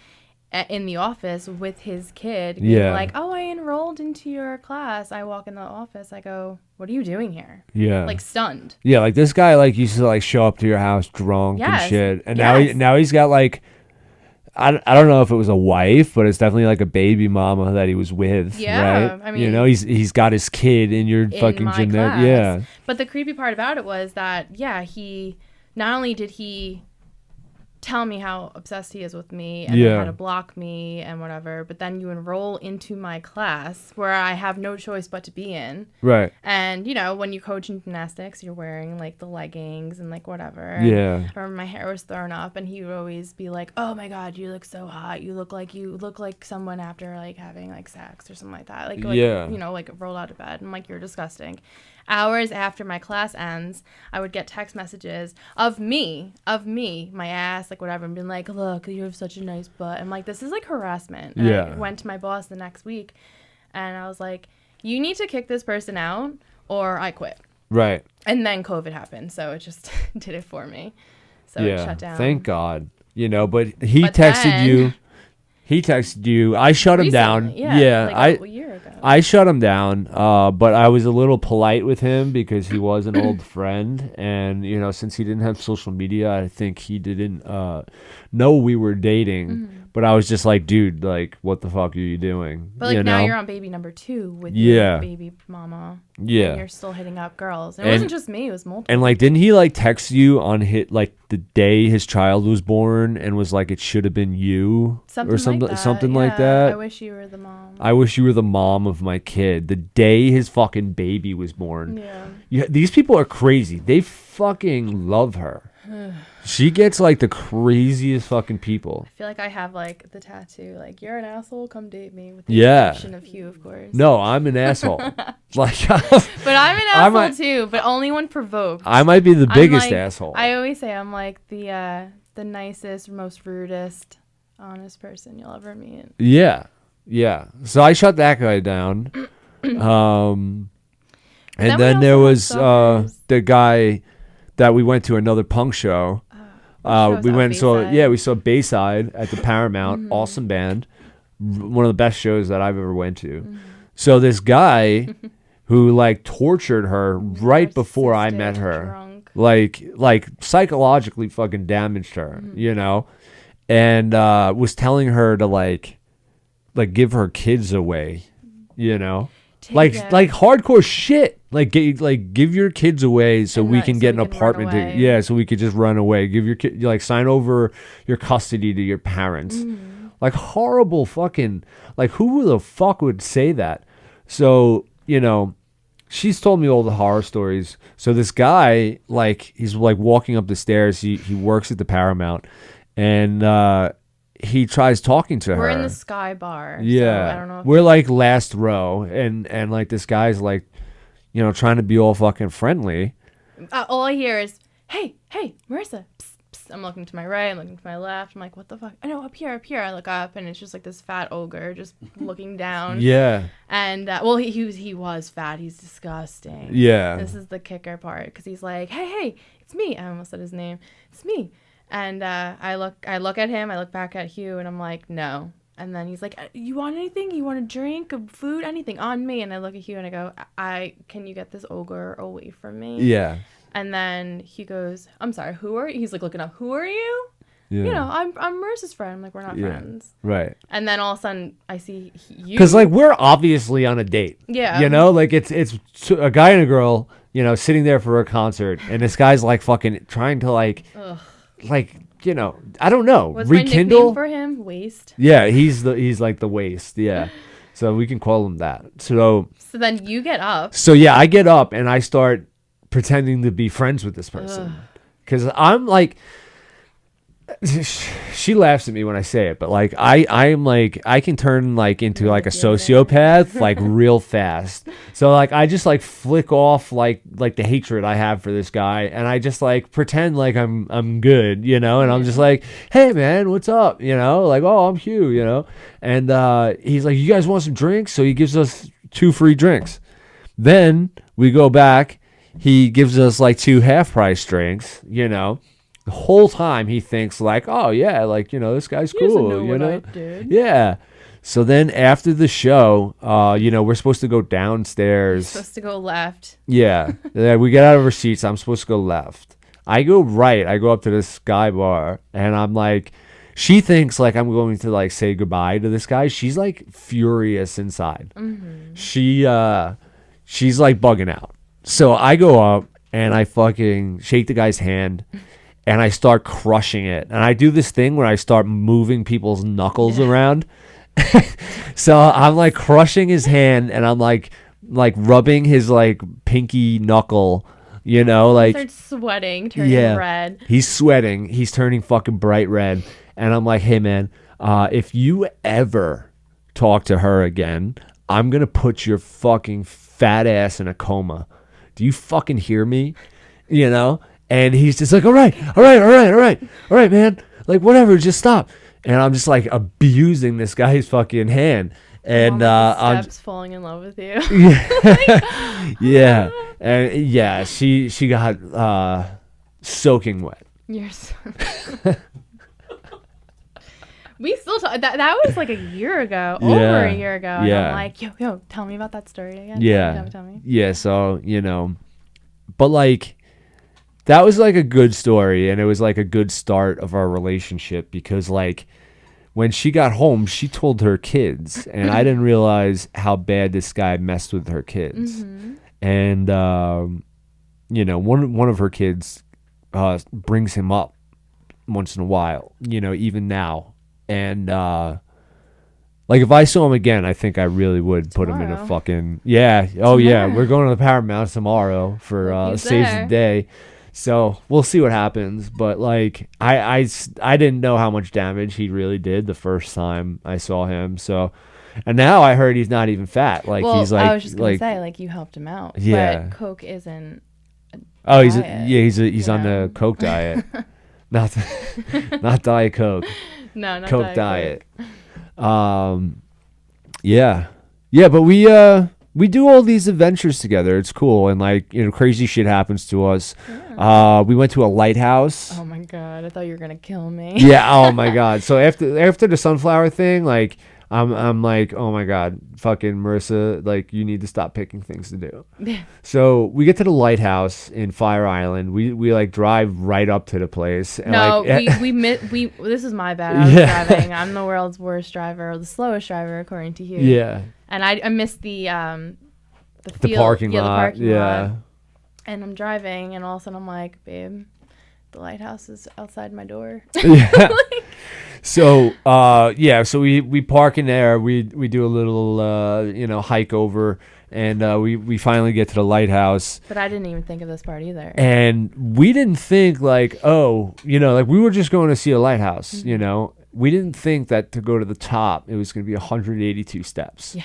in the office with his kid being like, oh, I enrolled into your class. I walk in the office, I go, what are you doing here? Yeah, like stunned. Yeah, like this guy like used to like show up to your house drunk and shit, and now he's got like I don't know if it was a wife, but it's definitely like a baby mama that he was with. Yeah, right? I mean, you know, he's got his kid in your fucking gym. Yeah, but the creepy part about it was that he not only did he tell me how obsessed he is with me and how to block me and whatever, but then you enroll into my class where I have no choice but to be in. Right. And, you know, when you coach in gymnastics, you're wearing like the leggings and like whatever. Yeah. Or my hair was thrown up, and he would always be like, oh my God, you look so hot. You look like someone after like having like sex or something like that. Like you know, like rolled out of bed. I'm like, you're disgusting. Hours after my class ends, I would get text messages of me, my ass, like whatever, and being like, look, you have such a nice butt. I'm like, this is like harassment. And I went to my boss the next week, and I was like, you need to kick this person out or I quit. Right. And then COVID happened, so it just did it for me. So it shut down. Thank God. You know, but texted you. He texted you. I shut him down. Yeah, like a year ago. I shut him down, but I was a little polite with him because he was an old friend. And, you know, since he didn't have social media, I think he didn't know we were dating. Mm-hmm. But I was just like, dude, like, what the fuck are you doing? But, like, now you're on baby number 2 with your baby mama. Yeah. And you're still hitting up girls. And it wasn't just me. It was multiple. And, like, didn't he, like, text you on the day his child was born and was like, it should have been you? Something like that. I wish you were the mom. I wish you were the mom of my kid. The day his fucking baby was born. Yeah. These people are crazy. They fucking love her. She gets like the craziest fucking people. I feel like I have like the tattoo, like, you're an asshole, come date me, with the exception of Hugh, of course. No, I'm an asshole. Like, but I'm an asshole too, but only when provoked. I might be the biggest asshole. I always say I'm like the nicest, most rudest, honest person you'll ever meet. Yeah. So I shut that guy down. And then there was the guy that we went to another punk show. We went and saw Bayside at the Paramount. Mm-hmm. Awesome band. One of the best shows that I've ever went to. Mm-hmm. So this guy who like tortured her right before I met her, drunk. like psychologically fucking damaged her, you know, and was telling her to like give her kids away, you know. Like hardcore shit. Like give your kids away so we can get an apartment. So we could just run away. Give your kid, like, sign over your custody to your parents. Mm. Like horrible fucking, like, who the fuck would say that? So, you know, she's told me all the horror stories. So this guy, like, he's like walking up the stairs. He works at the Paramount, and he tries talking to her. We're in the Sky Bar. Yeah. So I don't know. We're like last row, and like this guy's like, you know, trying to be all fucking friendly. All I hear is, hey, Marissa. Psst, psst. I'm looking to my right, I'm looking to my left. I'm like, what the fuck? I know, up here. I look up, and it's just like this fat ogre just looking down. Yeah. And well, he was fat. He's disgusting. Yeah. This is the kicker part, because he's like, hey, it's me. I almost said his name. It's me. And I look at him. I look back at Hugh, and I'm like, no. And then he's like, you want anything? You want a drink, a food, anything on me? And I look at Hugh and I go, can you get this ogre away from me? Yeah. And then he goes, I'm sorry, who are you? He's like looking up, who are you? Yeah. You know, I'm Marissa's friend. I'm like, we're not friends. Right. And then all of a sudden I see you. Because like we're obviously on a date. Yeah. You know, like it's a guy and a girl, you know, sitting there for a concert, and this guy's like fucking trying to like you know, I don't know. What's rekindle my nickname for him? Waste. Yeah, he's like the waste. Yeah, so we can call him that. So then you get up. So yeah, I get up and I start pretending to be friends with this person because I'm like, she laughs at me when I say it, but like I'm like I can turn like into like a sociopath like real fast. So like I just like flick off like the hatred I have for this guy, and I just like pretend like I'm good, you know, and I'm just like, hey man, what's up, you know, like, oh, I'm Hugh, you know, and he's like, you guys want some drinks? So he gives us 2 free drinks. Then we go back, he gives us like 2 half-price drinks, you know. The whole time he thinks like, oh yeah, like, you know, this guy's cool, you know? Yeah. So then after the show, you know, we're supposed to go downstairs. You're supposed to go left. Yeah. We get out of our seats. I'm supposed to go left. I go right. I go up to this Sky Bar, and I'm like, she thinks like I'm going to like say goodbye to this guy. She's like furious inside. Mm-hmm. She's like bugging out. So I go up and I fucking shake the guy's hand. And I start crushing it. And I do this thing where I start moving people's knuckles around. So I'm like crushing his hand, and I'm like rubbing his like pinky knuckle, you know, like. He starts sweating, turning red. He's sweating. He's turning fucking bright red. And I'm like, hey man, if you ever talk to her again, I'm going to put your fucking fat ass in a coma. Do you fucking hear me? You know? And he's just like, all right, man. Like, whatever, just stop. And I'm just like abusing this guy's fucking hand. And I'm falling in love with you. Yeah. Yeah. And yeah, she got soaking wet. You're so We still talk. That was like a year ago, over a year ago. And I'm like, yo, tell me about that story again. Yeah. Tell me. Yeah, so, you know, but like, that was like a good story, and it was like a good start of our relationship, because like when she got home, she told her kids, and I didn't realize how bad this guy messed with her kids. Mm-hmm. And you know, one of her kids brings him up once in a while, you know, even now. And like if I saw him again, I think I really would put him in a fucking we're going to the Paramount tomorrow for Saves the Day. So we'll see what happens, but like I didn't know how much damage he really did the first time I saw him. So, and now I heard he's not even fat. Like he's like, I was just gonna say, like, you helped him out. Yeah. But Coke isn't. He's on the Coke diet, not Diet Coke. No, not Coke diet. Yeah, but we do all these adventures together. It's cool, and like, you know, crazy shit happens to us. Yeah. We went to a lighthouse. Oh my god, I thought you were gonna kill me. Yeah. Oh my god. So after the sunflower thing, like I'm like, oh my god, fucking Marissa, like you need to stop picking things to do. So we get to the lighthouse in Fire Island. We like drive right up to the place. And no, like, we this is my bad. I was driving. I'm the world's worst driver, or the slowest driver according to Hugh. Yeah. And I missed the parking lot. The parking lot. And I'm driving, and all of a sudden I'm like, babe, the lighthouse is outside my door. Yeah. So so we park in there. We do a little you know, hike over, and we finally get to the lighthouse. But I didn't even think of this part either. And we didn't think like, oh, you know, like we were just going to see a lighthouse. Mm-hmm. You know, we didn't think that to go to the top it was going to be 182 steps. Yeah.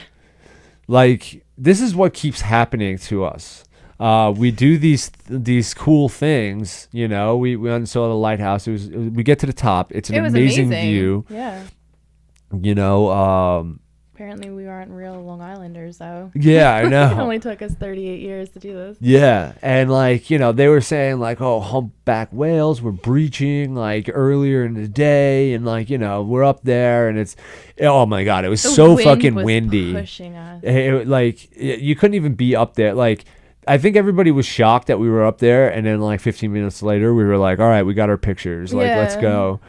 Like, this is what keeps happening to us. we do these cool things. We went and saw the lighthouse. We get to the top. It's an amazing view. Yeah. Apparently we aren't real Long Islanders, though. Yeah, I know. It only took us 38 years to do this. Yeah, and they were saying oh, humpback whales were breaching earlier in the day, and we're up there, and it's, oh my god, it was so fucking windy. Pushing us. You couldn't even be up there. I think everybody was shocked that we were up there, and then 15 minutes later, we were all right, we got our pictures. Let's go.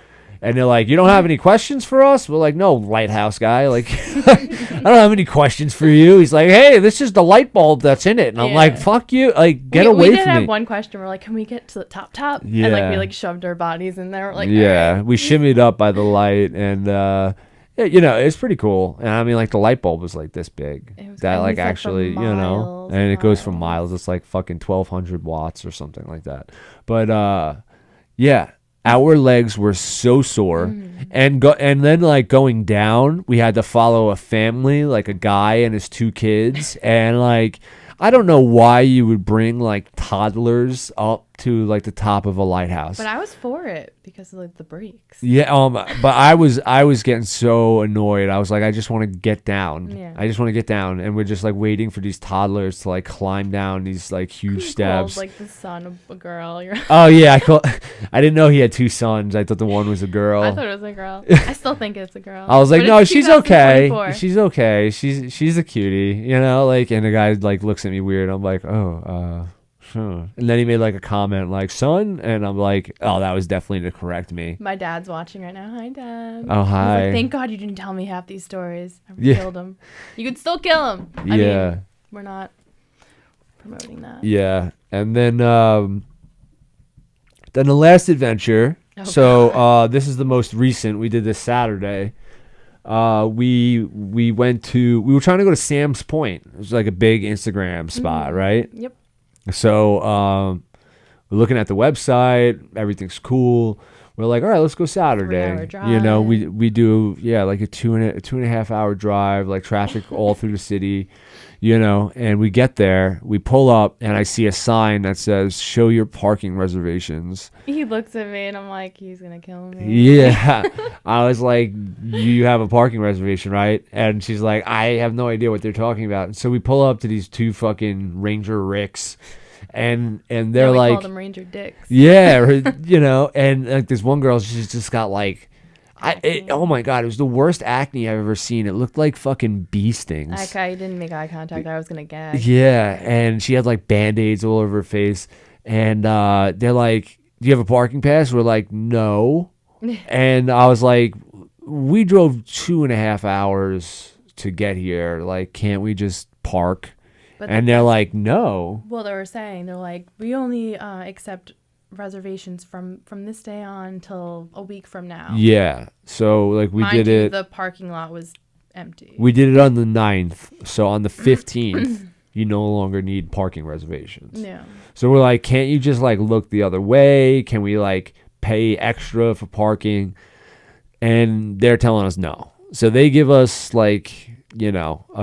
And they're like, you don't have any questions for us? We're like, no, lighthouse guy. I don't have any questions for you. He's like, hey, this is the light bulb that's in it. And I'm like, fuck you. Get away from me. We did have one question. We're like, can we get to the top? Yeah. And we shoved our bodies in there. We're yeah, right. We shimmied up by the light. And, it's pretty cool. And I mean, the light bulb was this big. It was that actually, and it goes for miles. It's fucking 1,200 watts or something like that. But, yeah. Our legs were so sore, and then going down, we had to follow a family, a guy and his 2 kids, and I don't know why you would bring toddlers up to the top of a lighthouse. But I was for it because of the breaks. Yeah, but I was getting so annoyed. I was like, I just want to get down. Yeah. I just want to get down, and we're just waiting for these toddlers to climb down these huge steps. Called, the son of a girl. Oh yeah, I didn't know he had 2 sons. I thought the one was a girl. I thought it was a girl. I still think it's a girl. I was like, no, she's okay. She's okay. She's a cutie, and the guy looks at me weird. I'm like, oh, and then he made a comment son, and I'm like, oh, that was definitely to correct me. My dad's watching right now. Hi, Dad. Oh, hi. Thank God you didn't tell me half these stories. I killed him. You could still kill him. I mean, we're not promoting that. Yeah, and then the last adventure. This is the most recent. We did this Saturday. We were trying to go to Sam's Point. It was a big Instagram spot, right? Yep. So we're looking at the website. Everything's cool. We're like, all right, let's go Saturday. 3-hour drive. We do a 2.5 hour drive, traffic all through the city, and we get there, we pull up, and I see a sign that says, show your parking reservations. He looks at me and I'm like, he's gonna kill me. Yeah. I was like, you have a parking reservation, right? And she's like, I have no idea what they're talking about. And so we pull up to these 2 fucking Ranger Ricks, and they're we call them Ranger Dicks. Yeah, and this one girl, she's just got oh my god, it was the worst acne I've ever seen. It looked like fucking bee stings. Okay, you didn't make eye contact. I was gonna gag. Yeah, and she had Band-Aids all over her face, and they're like, do you have a parking pass? We're like, no. And I was like, we drove 2.5 hours to get here. Can't we just park? And they're like, no. Well, they were saying, they're like, we only accept reservations from this day on until a week from now. Yeah. So we Mind did you, it. The parking lot was empty. We did it on the 9th. So on the 15th, you no longer need parking reservations. Yeah. So we're like, can't you just look the other way? Can we pay extra for parking? And they're telling us no. So they give us a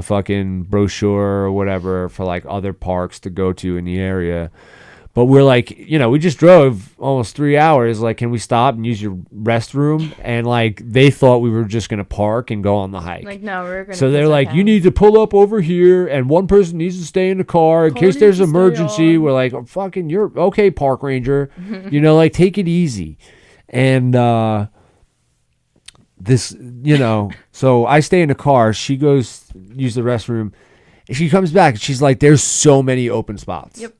fucking brochure or whatever for other parks to go to in the area. But we're we just drove almost 3 hours. Can we stop and use your restroom? And they thought we were just going to park and go on the hike. No, we're going to. So they're like, you need to pull up over here, and one person needs to stay in the car in case there's an emergency. We're like, oh, fucking, you're okay, park ranger. Take it easy. And so I stay in the car. She goes use the restroom, and she comes back, and she's like, there's so many open spots. Yep.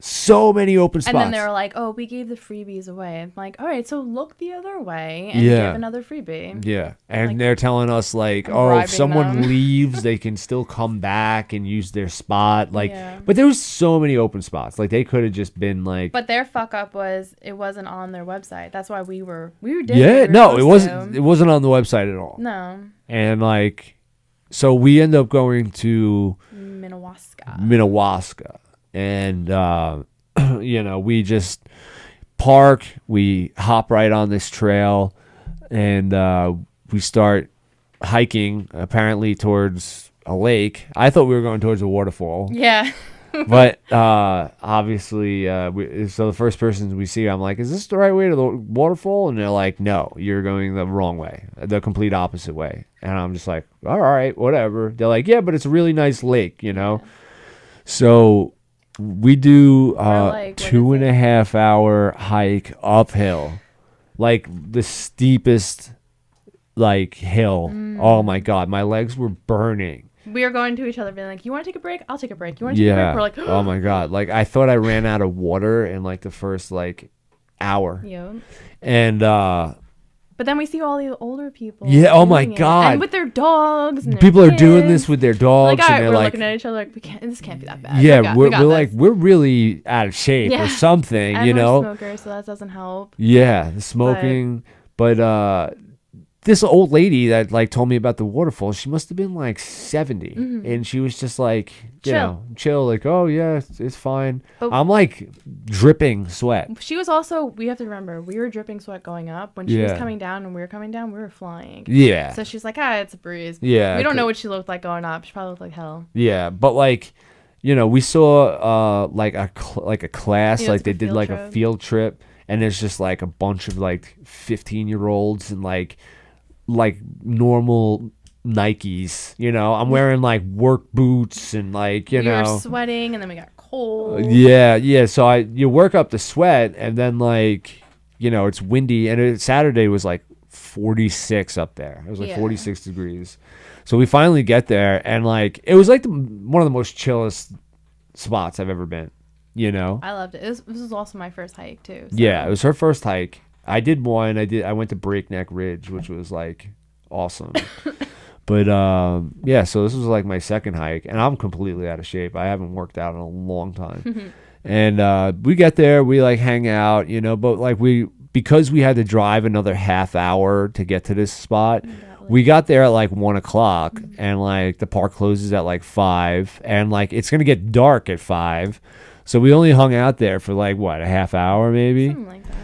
So many open spots. And then they were like, oh, we gave the freebies away. I'm like, all right, so look the other way and give another freebie. Yeah. And they're telling us if someone leaves, they can still come back and use their spot. But there was so many open spots. They could have just been But their fuck up was it wasn't on their website. That's why we were no, it wasn't on the website at all. No. And so we end up going to Minnewaska. And, we just park, we hop right on this trail, and we start hiking, apparently towards a lake. I thought we were going towards a waterfall. Yeah. But obviously, so the first person we see, I'm like, is this the right way to the waterfall? And they're like, no, you're going the wrong way, the complete opposite way. And I'm just like, all right, whatever. They're like, yeah, but it's a really nice lake, you know? So we do like, 2.5 hour hike uphill, like the steepest like hill. Oh my God, my legs were burning. We were going to each other being like, you want to take a break? I'll take a break. You want to take a break? We're like, oh my God. Like I thought I ran out of water in like the first like hour. Yeah. And but then we see all the older people. Yeah, oh my God. And with their dogs. And people their are doing kids. this with their dogs. Like, and they're we're like, looking at each other like, this can't be that bad. Yeah, we're like, we're really out of shape or something, and you know? we're smokers, so that doesn't help. Yeah, the smoking. But this old lady that like told me about the waterfall, she must have been like 70, and she was just like, you know, chill, like, oh yeah, it's fine. But I'm like dripping sweat. She was also, we have to remember, we were dripping sweat going up. When she was coming down and we were coming down, we were flying. Yeah. So she's like, it's a breeze. Yeah. We don't know what she looked like going up. She probably looked like hell. Yeah, but like, you know, we saw like a class, like they did like a field trip, and there's just like a bunch of like 15-year-olds and like normal Nikes, you know. I'm wearing like work boots and like, you know. We were sweating and then we got cold. Yeah. So you work up the sweat and then like, you know, it's windy, and Saturday was like 46 up there. It was like 46 degrees. So we finally get there, and like it was like one of the most chillest spots I've ever been, you know. I loved it. This was also my first hike too. So. Yeah, it was her first hike. I did one. I went to Breakneck Ridge, which was like awesome. But yeah, so this was like my second hike, and I'm completely out of shape. I haven't worked out in a long time. And we get there, we like hang out, you know, but like because we had to drive another half hour to get to this spot, we got there at like 1 o'clock, and like the park closes at like 5, and like it's gonna get dark at 5, so we only hung out there for like what, a half hour maybe. Something like that.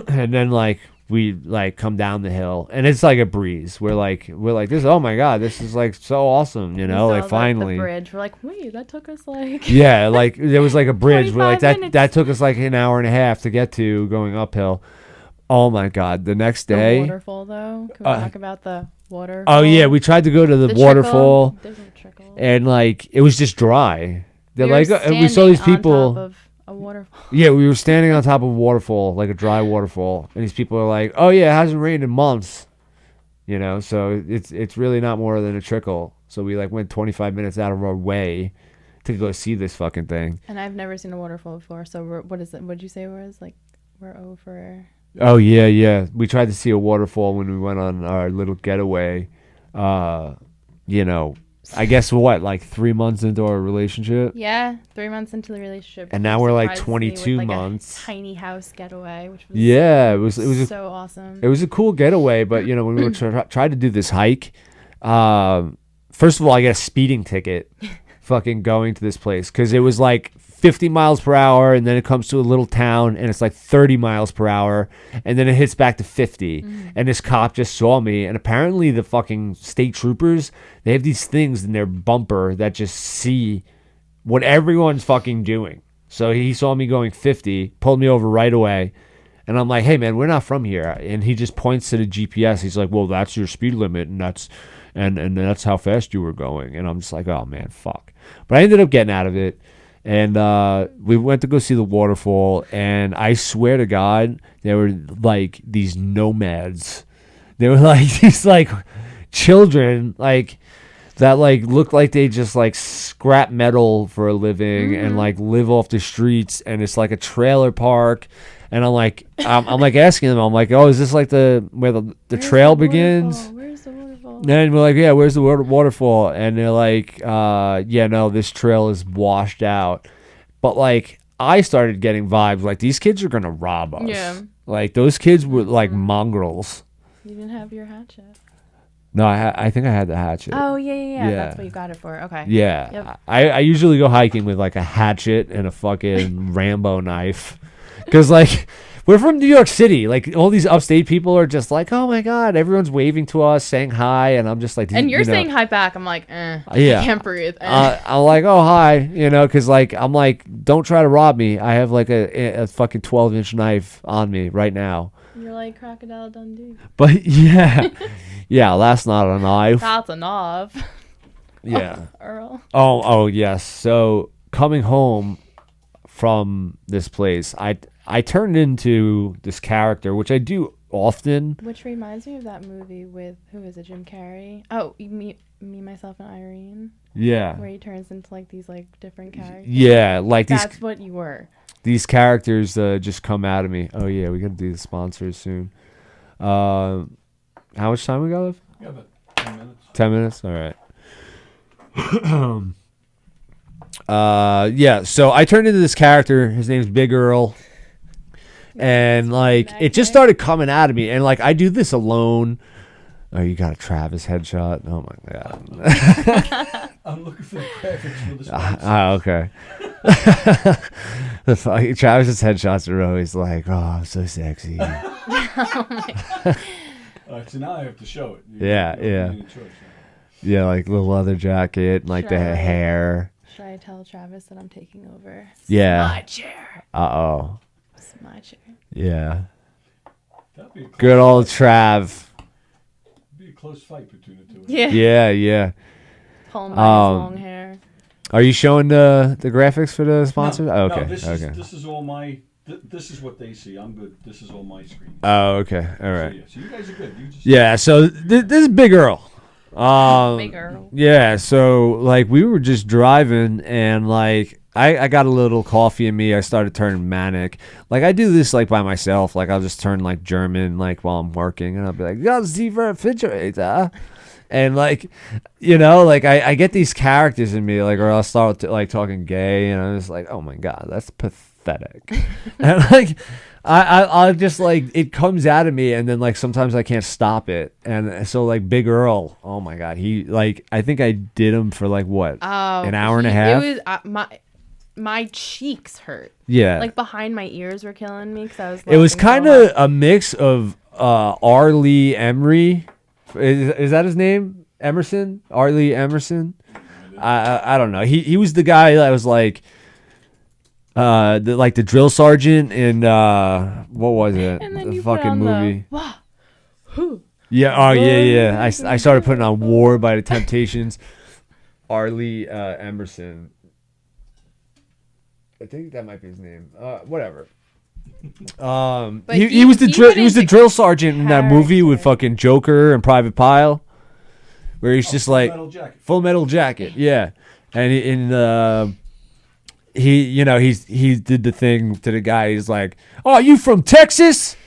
And then like we like come down the hill, and it's like a breeze. We're like this. Oh my God, this is like so awesome, you know. Like finally, the bridge. We're like, wait, that took us like yeah, like there was like a bridge. We're like that took us like an hour and a half to get to going uphill. Oh my God, the next day. The waterfall though. Can we talk about the waterfall? Oh yeah, we tried to go to the waterfall, and like it was just dry. They're like, we saw these people. A waterfall. Yeah, we were standing on top of a waterfall, like a dry waterfall, and these people are like, "Oh yeah, it hasn't rained in months," you know. So it's really not more than a trickle. So we like went 25 minutes out of our way to go see this fucking thing. And I've never seen a waterfall before. So what is it? What did you say it was? Like we're over. Oh yeah. We tried to see a waterfall when we went on our little getaway. You know. I guess like 3 months into our relationship. Yeah, 3 months into the relationship. And now we're like 22 months. A tiny house getaway, which was it was so awesome. It was a cool getaway, but you know when we were trying to do this hike, first of all I got a speeding ticket, fucking going to this place because it was like 50 miles per hour, and then it comes to a little town and it's like 30 miles per hour, and then it hits back to 50. And this cop just saw me, and apparently the fucking state troopers, they have these things in their bumper that just see what everyone's fucking doing. So he saw me going 50, pulled me over right away, and I'm like, hey man, we're not from here. And he just points to the GPS. He's like, well, that's your speed limit, and that's how fast you were going. And I'm just like, oh man, fuck. But I ended up getting out of it. And we went to go see the waterfall, and I swear to God, there were like these nomads. They were like these like children, like that like looked like they just like scrap metal for a living and like live off the streets, and it's like a trailer park. And I'm like asking them, I'm like, oh, is this like where the trail begins? Where's the waterfall? And we're like, yeah, where's the waterfall? And they're like, yeah, no, this trail is washed out. But like, I started getting vibes like these kids are gonna rob us. Yeah. Like those kids were like mongrels. You didn't have your hatchet. No, I think I had the hatchet. Oh yeah. That's what you got it for. Okay. Yeah. Yep. I usually go hiking with like a hatchet and a fucking Rambo knife. Because, like, we're from New York City. Like all these upstate people are just like, oh my god, everyone's waving to us, saying hi, and I'm just like, and you're saying hi back. I'm like, yeah, I can't breathe. I'm like, oh hi, because like I'm like, don't try to rob me. I have like a fucking 12-inch knife on me right now. You're like Crocodile Dundee. But yeah, yeah, that's not a knife. That's a knife. Yeah. Earl. Oh yes. So coming home from this place, I turned into this character, which I do often. Which reminds me of that movie with, who is it, Jim Carrey? Oh, me, myself, and Irene. Yeah. Where he turns into like these like different characters. Yeah, like that's what you were. These characters just come out of me. Oh yeah, we gotta do the sponsors soon. How much time we got left? Yeah, about 10 minutes. 10 minutes? All right. Yeah, so I turned into this character. His name's Big Earl. And like it just started coming out of me. And like I do this alone. Oh, you got a Travis headshot? Oh my god. I'm looking for the graphics for the sponsor. Okay. Travis's headshots are always like, oh, I'm so sexy. Oh my god. All right, so now I have to show it. Yeah. Yeah, like the leather jacket, like the hair. Should I tell Travis that I'm taking over? Yeah. My chair. Uh-oh. It's my chair. Yeah. That'd be a good old Trav. Be a close fight between the two of them. Yeah. Yeah. Pull him by his long hair. Are you showing the graphics for the sponsor? No, okay. This is all my. This is what they see. I'm good. This is all my screen. Oh, okay. All right. So you guys are good. So this is Big Earl. Big Earl. Yeah, so like we were just driving and like I got a little coffee in me. I started turning manic. Like I do this like by myself. Like I'll just turn like German like while I'm working and I'll be like, "Ja, Sie refrigerator." And like, like I get these characters in me, like, or I'll start like talking gay, and I'm just like, oh my god, that's pathetic. And like, I just like it comes out of me, and then like sometimes I can't stop it, and so like Big Earl, oh my god, he like I think I did him for like what, an hour and a half. It was my cheeks hurt. Yeah, like behind my ears were killing me because I was. It was kind of a mix of R. Lee Emery. Is that his name? Emerson? R. Lee Emerson? I don't know. He was the guy that was like the drill sergeant in what was it? And then the you fucking put on movie. Who? Yeah, oh yeah. I started putting on War by the Temptations. R. Lee Emerson. I think that might be his name. Whatever. He was the drill sergeant in that movie with fucking Joker and Private Pile, where he's just like Full Metal Jacket, yeah. And he did the thing to the guy. He's like, "Oh, you from Texas?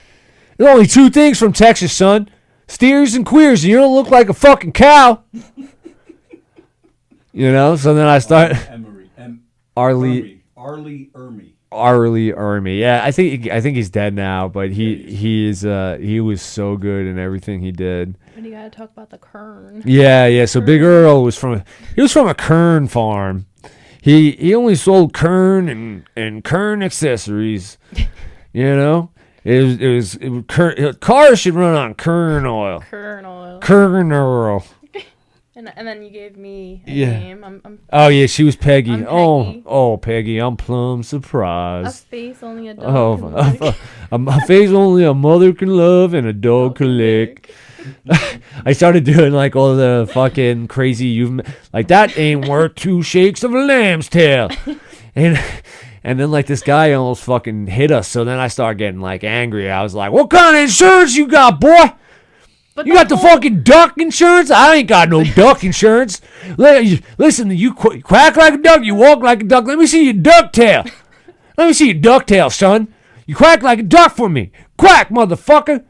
There's only two things from Texas, son: steers and queers. And you don't look like a fucking cow." So then I start. Arlie Ermy. Yeah, I think he's dead now, but he was so good in everything he did. And you gotta talk about the kern. Yeah. So Big Earl was from a kern farm. He only sold kern and kern accessories. Cars should run on kern oil. Kern oil. And then you gave me a name. Oh yeah, she was Peggy. I'm Peggy. Oh Peggy, I'm plumb surprised. A face only a dog can lick. A face only a mother can love and a dog can lick. I started doing like all the fucking crazy like that ain't worth 2 shakes of a lamb's tail. And then like this guy almost fucking hit us, so then I started getting like angry. I was like, "What kind of insurance you got, boy? You got the fucking duck insurance? I ain't got no duck insurance. Listen, you quack like a duck, you walk like a duck. Let me see your duck tail. Let me see your duck tail, son. You quack like a duck for me. Quack, motherfucker."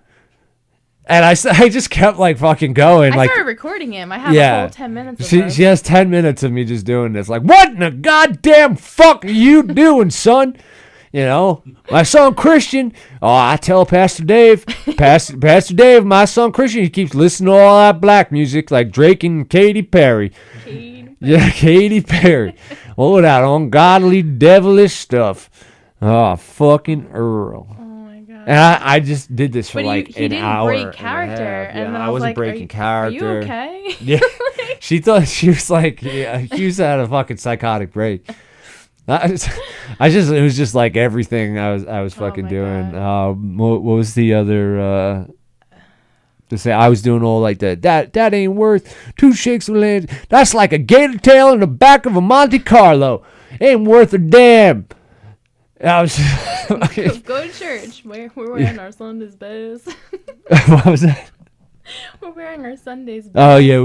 And I just kept like fucking going. I started recording him. I have a whole 10 minutes of this. She has 10 minutes of me just doing this. Like, what in the goddamn fuck are you doing, son? My son Christian. Oh, I tell Pastor Dave, my son Christian, he keeps listening to all that black music like Drake and Katy Perry. Yeah, Katy Perry. All that ungodly, devilish stuff. Oh, fucking Earl. Oh my god. And I just did this for like he an didn't hour. break character. Yeah, And I wasn't like, breaking character. Are you okay? Yeah. She thought she was like, yeah, Hugh's had a fucking psychotic break. It was just like everything I was fucking doing. What was the other? To say I was doing all like that ain't worth 2 shakes of land. That's like a gator tail in the back of a Monte Carlo. Ain't worth a damn. I was go to church. We're wearing our Sunday's best. What was that? We're wearing our Sunday's best. Oh yeah,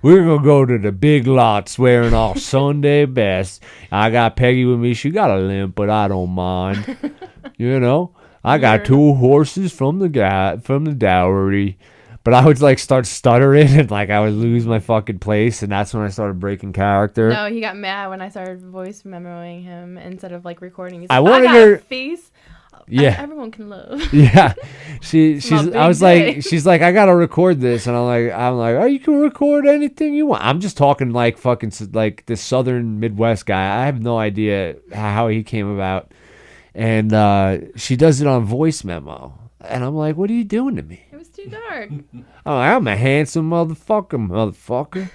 we're gonna go to the big lots wearing our Sunday best. I got Peggy with me. She got a limp, but I don't mind. You know, I got 2 horses from the dowry. But I would like start stuttering and like I would lose my fucking place, and that's when I started breaking character. No, he got mad when I started voice memoing him instead of like recording. He's I like, wanted I got her a face. Yeah, everyone can love. Yeah, she's. I was day. like, she's like, I gotta record this, and I'm like, oh, you can record anything you want. I'm just talking like fucking like this Southern Midwest guy. I have no idea how he came about, and she does it on voice memo, and I'm like, what are you doing to me? It was too dark. I'm a handsome motherfucker.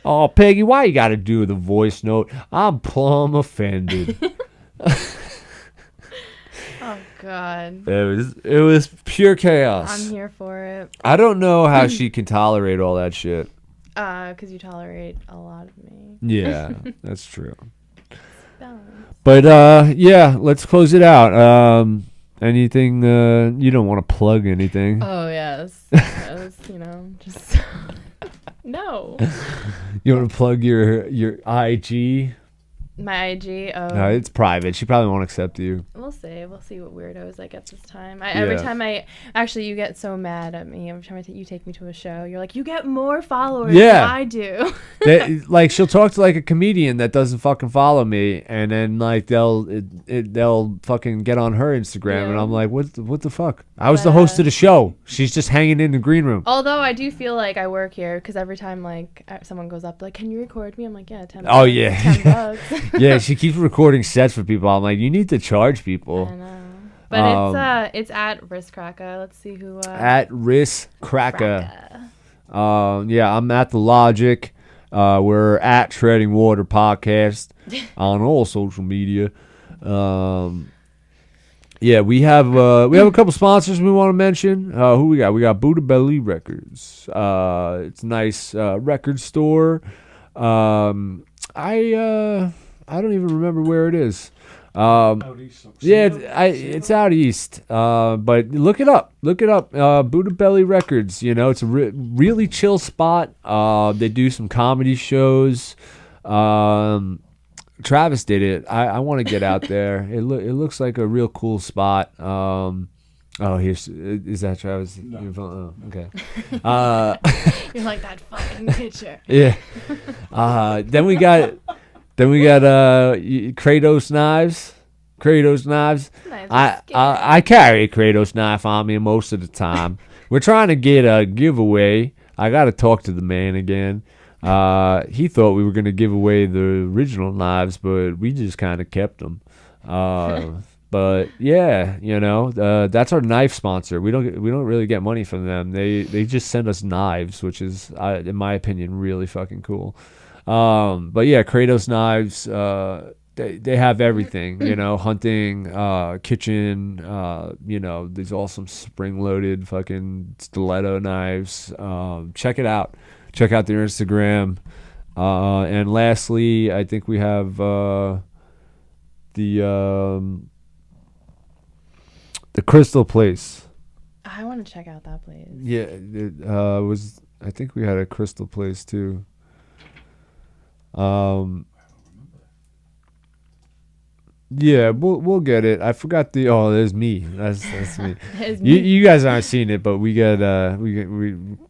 Oh, Peggy, why you gotta do the voice note? I'm plumb offended. Oh God. It was pure chaos. I'm here for it. I don't know how she can tolerate all that shit. 'Cause you tolerate a lot of me. Yeah, that's true. Balance. But yeah, let's close it out. Anything you don't want to plug anything? Oh yes. Yes, just no. You want to plug your IG? My IG. Oh. No, it's private. She probably won't accept you. We'll see. We'll see what weirdos I get this time. Every time you get so mad at me every time you take me to a show. You're like, you get more followers than I do. Like she'll talk to like a comedian that doesn't fucking follow me, and then like they'll fucking get on her Instagram, and I'm like, what the fuck? I was the host of the show. She's just hanging in the green room. Although I do feel like I work here because every time like someone goes up like, can you record me? I'm like, yeah, 10 bucks. Oh yeah, $10. Yeah, she keeps recording sets for people. I'm like, you need to charge people. I know. But it's at Risk Kraka. Let's see who at Risk Kraka. Yeah, I'm at The Logic. We're at Treading Water Podcast on all social media. Yeah, we have a couple sponsors we want to mention. Who we got? We got Buddha Belly Records. It's a nice record store. I don't even remember where it is. Out east. It's out east. But look it up. Buddha Belly Records. It's a really chill spot. They do some comedy shows. Travis did it. I want to get out there. It looks like a real cool spot. Is that Travis? No. Okay. You're like that fucking picture. Yeah. Then we got Kratos knives. I carry a Kratos knife on me most of the time. We're trying to get a giveaway. I got to talk to the man again. He thought we were going to give away the original knives, but we just kind of kept them. But yeah, that's our knife sponsor. We don't really get money from them. They just send us knives, which is, in my opinion, really fucking cool. But yeah, Kratos knives. They have everything. Hunting, kitchen. These awesome spring-loaded fucking stiletto knives. Check it out. Check out their Instagram. And lastly, I think we have the Crystal Place. I want to check out that place. Yeah, I think we had a Crystal Place too. Yeah, we'll get it. I forgot there's me. That's me. You guys aren't seeing it, but we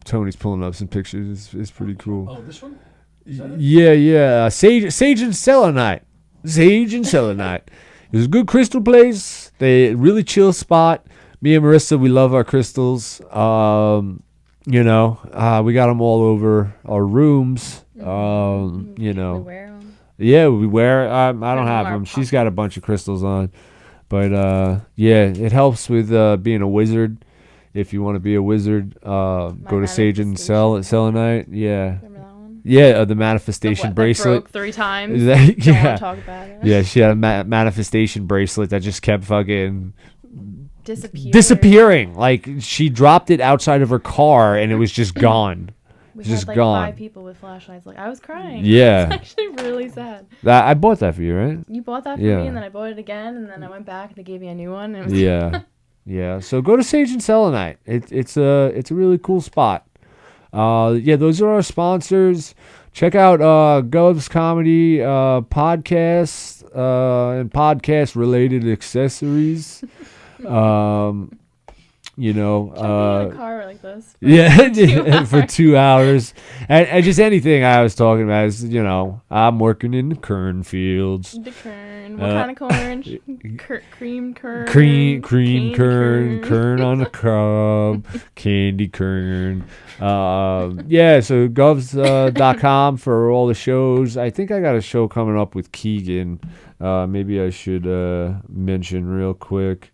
Tony's pulling up some pictures. It's pretty cool. Oh, this one? Yeah. Sage and Selenite. It was a good crystal place. They really chill spot. Me and Marissa, we love our crystals. We got them all over our rooms. We wear them. Yeah, we wear. I don't have them. She's got a bunch of crystals on, But yeah, it helps with being a wizard. If you want to be a wizard, go to Sage and Selenite. Yeah. Remember that one? Yeah, the manifestation bracelet. That broke 3 times. Yeah. Don't want to talk about it. Yeah, she had a manifestation bracelet that just kept fucking disappearing. Like she dropped it outside of her car and it was just gone. We It's had just like gone. 5 people with flashlights. Like I was crying. Yeah. It's actually really sad. I bought that for you, right? You bought that for Yeah. me, and then I bought it again, and then I went back and they gave me a new one. And it was Yeah. Yeah. So go to Sage and Selenite. It's a really cool spot. Yeah, those are our sponsors. Check out Gov's Comedy podcast and podcast related accessories. You know, jumping in a car like this. For 2 hours, and just anything I was talking about is, you know, I'm working in the kern fields. The kern. What kind of corn? Cream kern. Cream kern on the cob, candy kern. Yeah, so govs.com for all the shows. I think I got a show coming up with Keegan. Maybe I should mention real quick.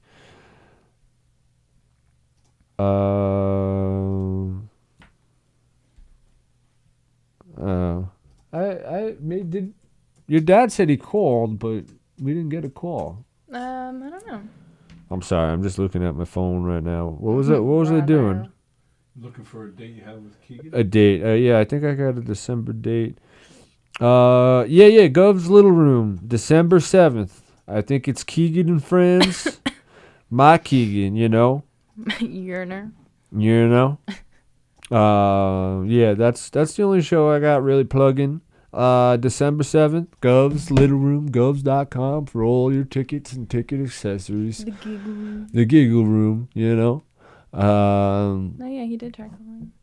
Did your dad said he called, but we didn't get a call. I don't know. I'm sorry, I'm just looking at my phone right now. What was it? What was it doing? Looking for a date you have with Keegan? A date. Yeah, I think I got a December date. Yeah, Gov's Little Room, December 7th. I think it's Keegan and Friends. My Keegan, you know. Yearner. You know. Yeah, that's the only show I got really plugging. December 7th, Gov's Little Room, govs.com for all your tickets and ticket accessories. The Giggle Room, you know. Oh yeah, he did try calling.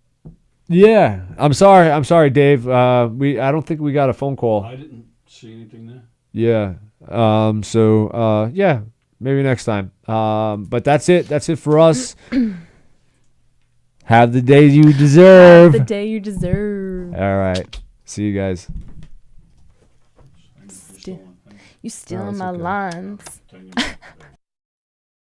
Yeah, I'm sorry, Dave. I don't think we got a phone call. I didn't see anything there. Yeah. So yeah, maybe next time. But that's it. That's it for us. Have the day you deserve. Have the day you deserve. All right. See you guys. You stealing my lines.